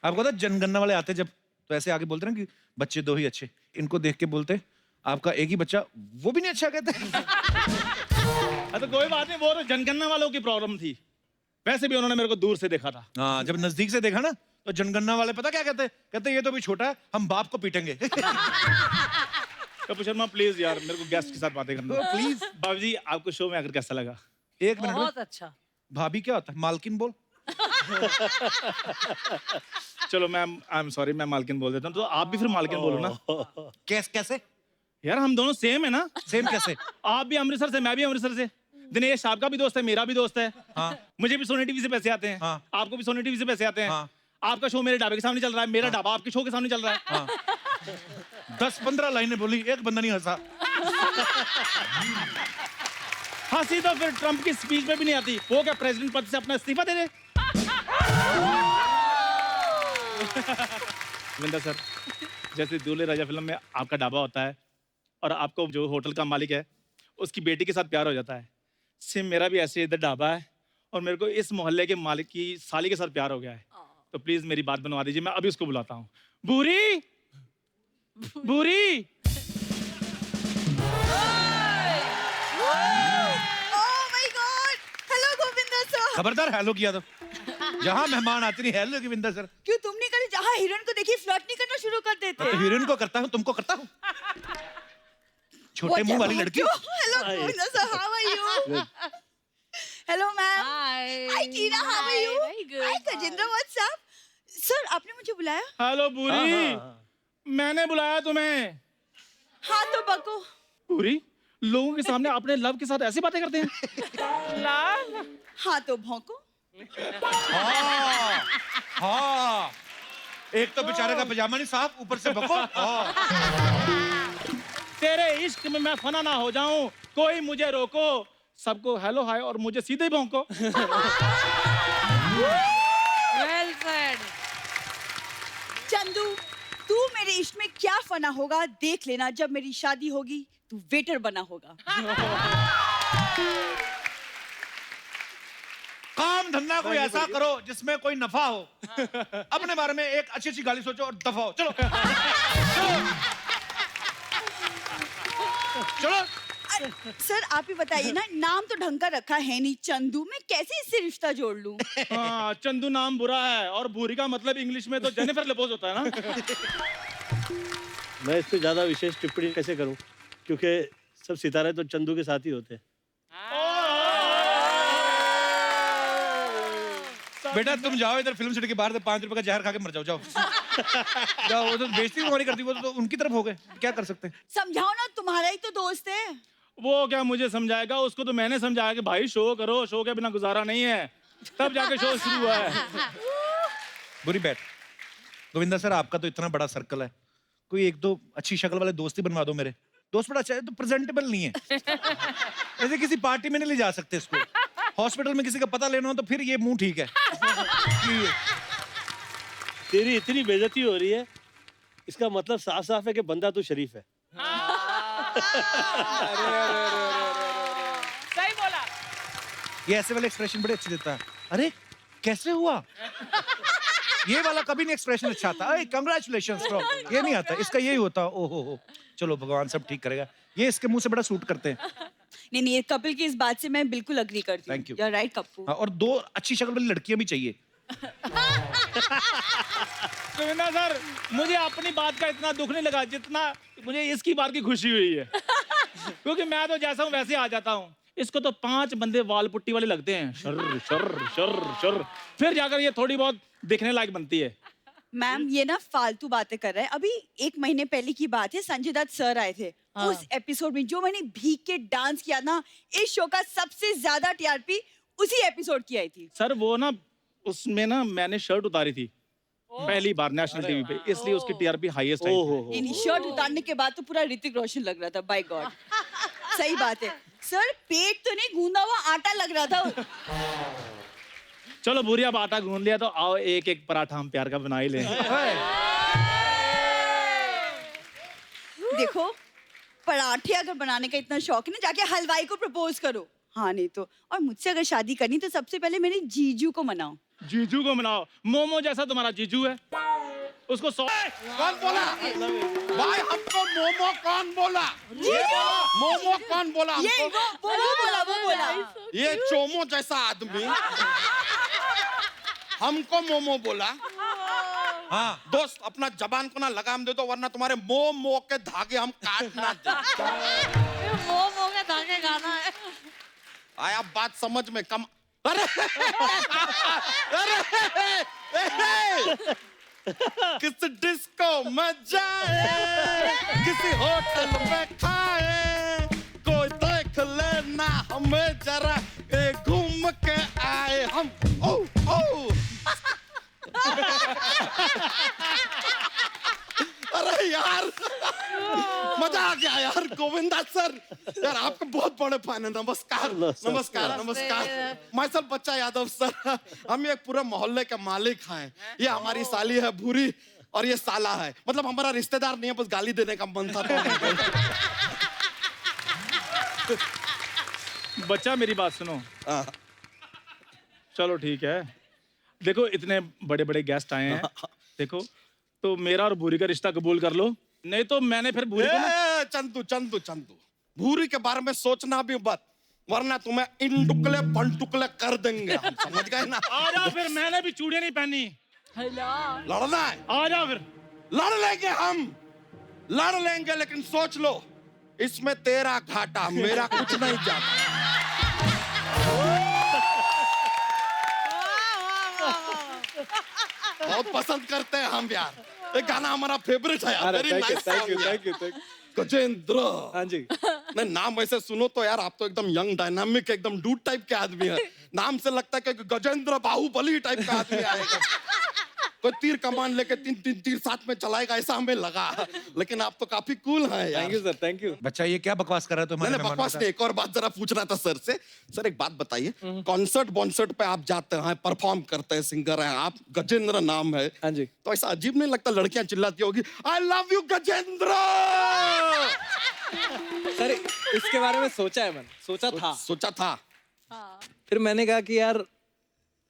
आपको पता जनगणना वाले आते जब तो ऐसे आगे बोलते ना कि बच्चे 2 ही अच्छे, इनको देख के बोलते आपका एक ही बच्चा, वो भी नहीं अच्छा कहते। तो कोई बात नहीं, वो तो जनगणना वालों की प्रॉब्लम थी। वैसे भी उन्होंने मेरे को दूर से देखा था। हाँ, जब नजदीक से देखा ना तो जनगणना वाले पता क्या कहते? कहते ये तो भी छोटा है, हम बाप को पीटेंगे। कपिल शर्मा प्लीज यार, मेरे को गेस्ट के साथ बातें करना प्लीज। बाबू जी, आपको शो में आकर कैसा लगा? एक मिनट। बहुत अच्छा। भाभी क्या होता है? मालकिन बोल। चलो मैम, आई एम सॉरी, मैं मालकिन बोल देता हूँ, तो आप भी फिर मालकिन बोलो ना। कैसे? यार हम दोनों सेम है ना। सेम कैसे? आप भी अमृतसर से, मैं भी अमृतसर से। दिनेश आपका भी दोस्त है, मेरा भी दोस्त है। हाँ। मुझे भी सोनी टीवी से पैसे आते हैं। हाँ। आपको भी सोनी टीवी से पैसे आते हैं। हाँ। आपका शो मेरे ढाबे के सामने चल रहा है, मेरा ढाबा आपके शो के सामने चल रहा है। 10-15 लाइनें बोली, एक बंदा नहीं हंसा। हंसी तो फिर ट्रम्प की स्पीच में भी नहीं आती। वो क्या प्रेसिडेंट पद से अपना इस्तीफा दे दे? विंदर सर, जैसे दूल्हे राजा फिल्म में आपका ढाबा होता है और आपको जो होटल का मालिक है उसकी बेटी के साथ प्यार हो जाता है, सेम मेरा भी ऐसे इधर ढाबा है और मेरे को इस मोहल्ले के मालिक की साली के साथ प्यार हो गया है। तो प्लीज मेरी बात बनवा दीजिए, मैं अभी उसको बुलाता हूँ। बूरी, बूरी। Hello Govinda sir. खबरदार हेलो किया तो जहाँ मेहमान आते नहीं हेलो गोविंदा सर। क्यों तुम नहीं करे? जहाँ हिरन को देखिए फ्लर्ट नहीं करना शुरू कर देते। हीरोइन को करता हूँ, तुमको करता हूँ। छोटे मुंह वाली लड़की। Hello Govinda sir, how are you? Hello ma'am. Hi Tina, how are you? Hi Gajendra, what's up? Sir आपने मुझे बुलाया? हेलो बूरी, मैंने बुलाया तुम्हें। हाँ तो बको। बूरी, लोगों के सामने अपने लव के साथ ऐसी बातें करते हैं? लव? हाँ तो भौंको। हाँ, एक तो बेचारे का पजामा नहीं साफ, ऊपर से बको। तेरे इश्क में मैं फना ना हो जाऊं, कोई मुझे रोको। सबको हेलो हाय और मुझे सीधे ही भौंको। Well said. चंदू, तू मेरे इश्क में क्या फना होगा देख लेना। जब मेरी शादी होगी तू वेटर बना होगा। काम धंधा कोई ऐसा करो जिसमें कोई नफा हो। अपने बारे में एक अच्छी अच्छी गाली सोचो और दफा हो। चलो चलो। सर आप ही बताइए ना, नाम तो ढंग का रखा है नहीं चंदू, मैं कैसे इससे रिश्ता जोड़ लूं? हाँ, चंदू नाम बुरा है और बुरी का मतलब इंग्लिश में तो जेनिफर लोपेज होता है ना। मैं इस पे ज्यादा विशेष टिप्पणी कैसे करूं, क्योंकि सब सितारे तो चंदू के साथ ही होते हैं। बेटा तुम जाओ इधर फिल्म सिटी के बाहर से 5 रुपए का जहर खा के मर जाओ। जाओ जाओ, वो तो बेइज्जती हमारी करती, वो तो उनकी तरफ हो गए, क्या कर सकते हैं। समझाओ ना, तुम्हारा ही तो दोस्त है। वो क्या मुझे समझाएगा, उसको तो मैंने समझाया कि भाई शो करो, शो के बिना गुजारा नहीं है, तब जाके शो शुरू हुआ है। बुरी बैठ। गोविंदा सर आपका तो इतना बड़ा सर्कल है, कोई एक दो अच्छी शक्ल वाले दोस्त ही बनवा दो। मेरे दोस्त बड़ा अच्छा है, तो प्रेजेंटेबल नहीं है। ऐसे किसी पार्टी में नहीं ले जा सकते इसको। हॉस्पिटल में किसी का पता लेना हो तो फिर ये मुंह ठीक है। तेरी इतनी बेइज्जती हो रही है, इसका मतलब साफ साफ है कि बंदा तो शरीफ है। सही बोला। ये ऐसे वाले एक्सप्रेशन बड़े अच्छे देता है। अरे कैसे हुआ? ये वाला कभी नहीं एक्सप्रेशन अच्छा था। अरे कंग्रेचुलेशंस ब्रो, ये नहीं आता, इसका यही होता। ओहो हो, चलो भगवान सब ठीक करेगा। ये इसके मुंह से बड़ा सूट करते हैं। नहीं नहीं, कपिल की इस बात से मैं बिल्कुल अग्री करती हूँ। Thank you. You're right, Kappu. हाँ, और 2 अच्छी शक्ल वाली लड़कियां भी चाहिए। गोविंदा सर, मुझे अपनी बात का इतना दुख नहीं लगा जितना मुझे इसकी बात की खुशी हुई है। क्योंकि मैं तो जैसा हूँ वैसे आ जाता हूँ। इसको तो 5 बंदे वाल पुट्टी वाले लगते हैं, शर शर शर शर, फिर जाकर ये थोड़ी बहुत दिखने लायक बनती है। मैम ये ना फालतू बातें कर रहे हैं। अभी 1 महीने पहले की बात है, संजय दत्त सर आए थे। उस एपिसोड में जो मैंने भीग के डांस किया ना, इस शो का सबसे ज्यादा टीआरपी उसी एपिसोड की आई थी। सर वो ना, उसमें ना मैंने शर्ट उतारी थी पहली बार नेशनल टीवी पे, इसलिए उसकी टीआरपी हाईएस्ट आई थी। नहीं, शर्ट उतारने के बाद तो पूरा ऋतिक रोशन लग रहा था, बाय गॉड। सही बात है सर, पेट तो नहीं गूंदा हुआ आटा लग रहा था। चलो बुरी, अब आटा गूंद लिया तो आओ एक एक पराठा हम प्यार का बना ही लें। देखो, पराठे अगर बनाने का इतना शौक है ना, जाके हलवाई को प्रपोज करो। हाँ नहीं तो, और मुझसे अगर शादी करनी तो सबसे पहले मेरे जीजू को मनाओ। जीजू को मनाओ? मोमो जैसा तुम्हारा जीजू है, उसको कौन बोला भाई हमको? मोमो कौन बोला? मोमो कौन बोला ये हमको? वो बोला। ये चोमो जैसा आदमी हमको मोमो बोला। हाँ दोस्त, अपना जबान को ना लगाम दे दो, वरना तुम्हारे मोमो के धागे हम काट ना दे। मोमो के धागे गाना है। आया बात समझ में? कम अरे किस डिस्को में जाए, किसी होटल में खाए, कोई देख ले ना हमें जरा घूम के आए हम। ओ ओ अरे यार मजा आ गया यार। गोविंदा सर यार आपके बहुत बड़े फैन है। नमस्कार नमस्कार नमस्कार। मैं सर बच्चा यादव सर, हम एक पूरे मोहल्ले के मालिक हैं। ये हमारी साली है भूरी और ये साला है, मतलब हमारा रिश्तेदार नहीं है, बस गाली देने का मन था तो। बच्चा मेरी बात सुनो। चलो ठीक है, देखो इतने बड़े बड़े गेस्ट आए हैं, देखो तो मेरा और भूरी का रिश्ता कबूल कर लो, नहीं तो मैंने फिर भूरी को चंदू चंदू चंदू भूरी के बारे में सोचना भी मत, वरना तुम्हें इन टुकले पन टुकले कर देंगे हम, समझ गए ना। आजा फिर, मैंने भी चूड़ियां नहीं पहनी। लड़ना है? आजा फिर। लड़ लेंगे हम, लड़ लेंगे, लेकिन सोच लो इसमें तेरा घाटा, मेरा कुछ नहीं जाता। बहुत पसंद करते हैं हम यार, ये गाना हमारा फेवरेट है यार। Thank you. गजेंद्र। हाँ जी। नहीं नाम ऐसे सुनो तो यार आप तो एकदम यंग डायनामिक एकदम डूड टाइप के आदमी है। नाम से लगता है कि गजेंद्र बाहुबली टाइप का आदमी आएगा, कोई तीर कमान लेके तीन तीर साथ में चलाएगा ऐसा हमें लगा, लेकिन आप तो काफी कूल हैं यार। Thank you sir, thank you. बच्चा ये क्या बकवास कर रहा है तुम्हारे? मैंने बकवास नहीं, एक और बात जरा पूछना था सर से। सर एक बात बताइए, कॉन्सर्ट बॉन्सर्ट पे आप जाते हैं, परफॉर्म करते हैं, सिंगर हैं आप, गजेंद्र नाम है, हाँ जी, तो ऐसा अजीब नहीं लगता लड़कियां चिल्लाती होगी I love you Gajendra? Sir इसके बारे में सोचा है मैंने, सोचा था। फिर मैंने कहा कि यार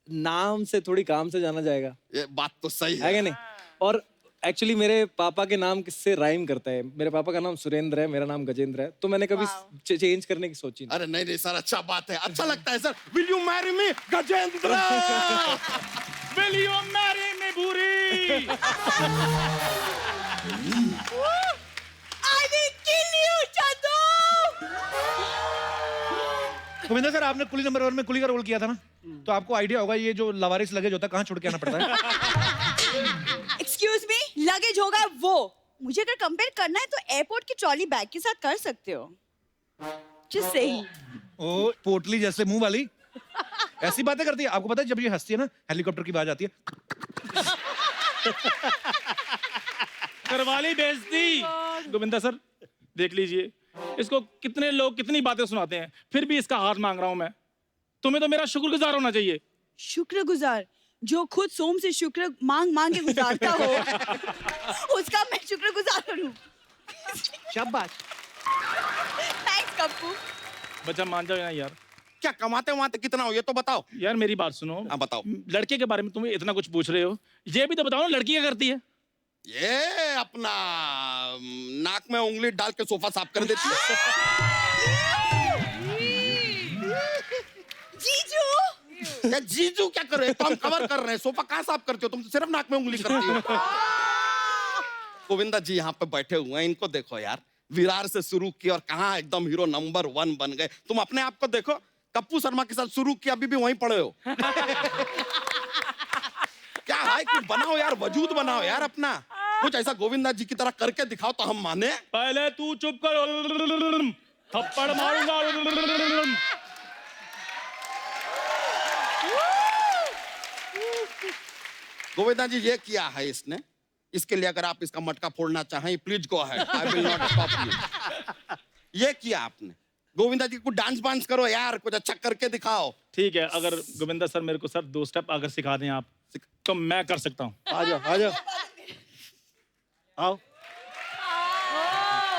नाम से थोड़ी काम से जाना जाएगा। ये बात तो सही है कि नहीं? और एक्चुअली मेरे पापा के नाम किससे राइम करता है, मेरे पापा का नाम सुरेंद्र है, मेरा नाम गजेंद्र है, तो मैंने कभी चेंज करने की सोची नहीं। अरे नहीं सर, अच्छा बात है, अच्छा लगता है sir. Will you marry me Gajendra? Will you marry me भूरी? I will kill you, Chandu. Govinda sir, आपने कुली नंबर 1 में कुली का रोल किया था ना, तो आपको आइडिया होगा ये जो लवारिस लगेज होता है कहाँ छोड़ के आना पड़ता है। एक्सक्यूज मी, लगेज होगा वो। मुझे अगर कंपेयर करना है तो एयरपोर्ट की ट्रॉली बैग के साथ कर सकते हो। Just saying. ओ पोटली जैसे मुंह वाली ऐसी बातें करती है। आपको पता है जब ये हंसती है ना, हेलीकॉप्टर की आवाज आती है। करवाली बेइज्जती। गोविंदा सर देख लीजिए, इसको कितने लोग कितनी बातें सुनाते हैं, फिर भी इसका हाथ मांग रहा हूं मैं। तुम्हें तो मेरा शुक्रगुजार होना चाहिए। शुक्रगुजार? जो खुद सोम से शुक्र मांग मांग के गुजारता हो उसका मैं शुक्रगुजार हूँ। शाबाश। थैंक्स कप्पू। बच्चा मान जाओ ना यार। क्या कमाते वमाते कितना हो ये तो बताओ। यार मेरी बात सुनो। हाँ बताओ। लड़के के बारे में तुम इतना कुछ पूछ रहे हो, ये भी तो बताओ ना लड़की क्या करती है? ये अपना नाक में उंगली डाल के सोफा साफ कर देती है। जीजू? क्या जीजू क्या कर रहे हैं? तो हम कवर कर रहे हैं, सोफा कहाँ साफ करते हो तुम? तो सिर्फ नाक में उंगली करती हो। गोविंदा जी यहाँ पे बैठे हुए हैं, इनको देखो यार, विरार से शुरू किया और कहाँ एकदम हीरो नंबर 1 बन गए। तुम अपने आप को देखो, कप्पू शर्मा के साथ शुरू किया, अभी भी वहीं पड़े हो। क्या है, कुछ बनाओ यार, वजूद बनाओ यार अपना, कुछ ऐसा गोविंदा जी की तरह करके दिखाओ तो हम माने। पहले तू चुप कर, थप्पड़ मारूंगा। गोविंदा जी ये किया है इसने, इसके लिए अगर आप इसका मटका फोड़ना चाहें please go ahead, I will not stop you. ये किया आपने। गोविंदा जी कुछ डांस बांस करो यार, कुछ अच्छा करके दिखाओ। ठीक है, अगर गोविंदा सर मेरे को सर 2 स्टेप अगर सिखा दें आप तो मैं कर सकता हूँ। आ जाओ आओ।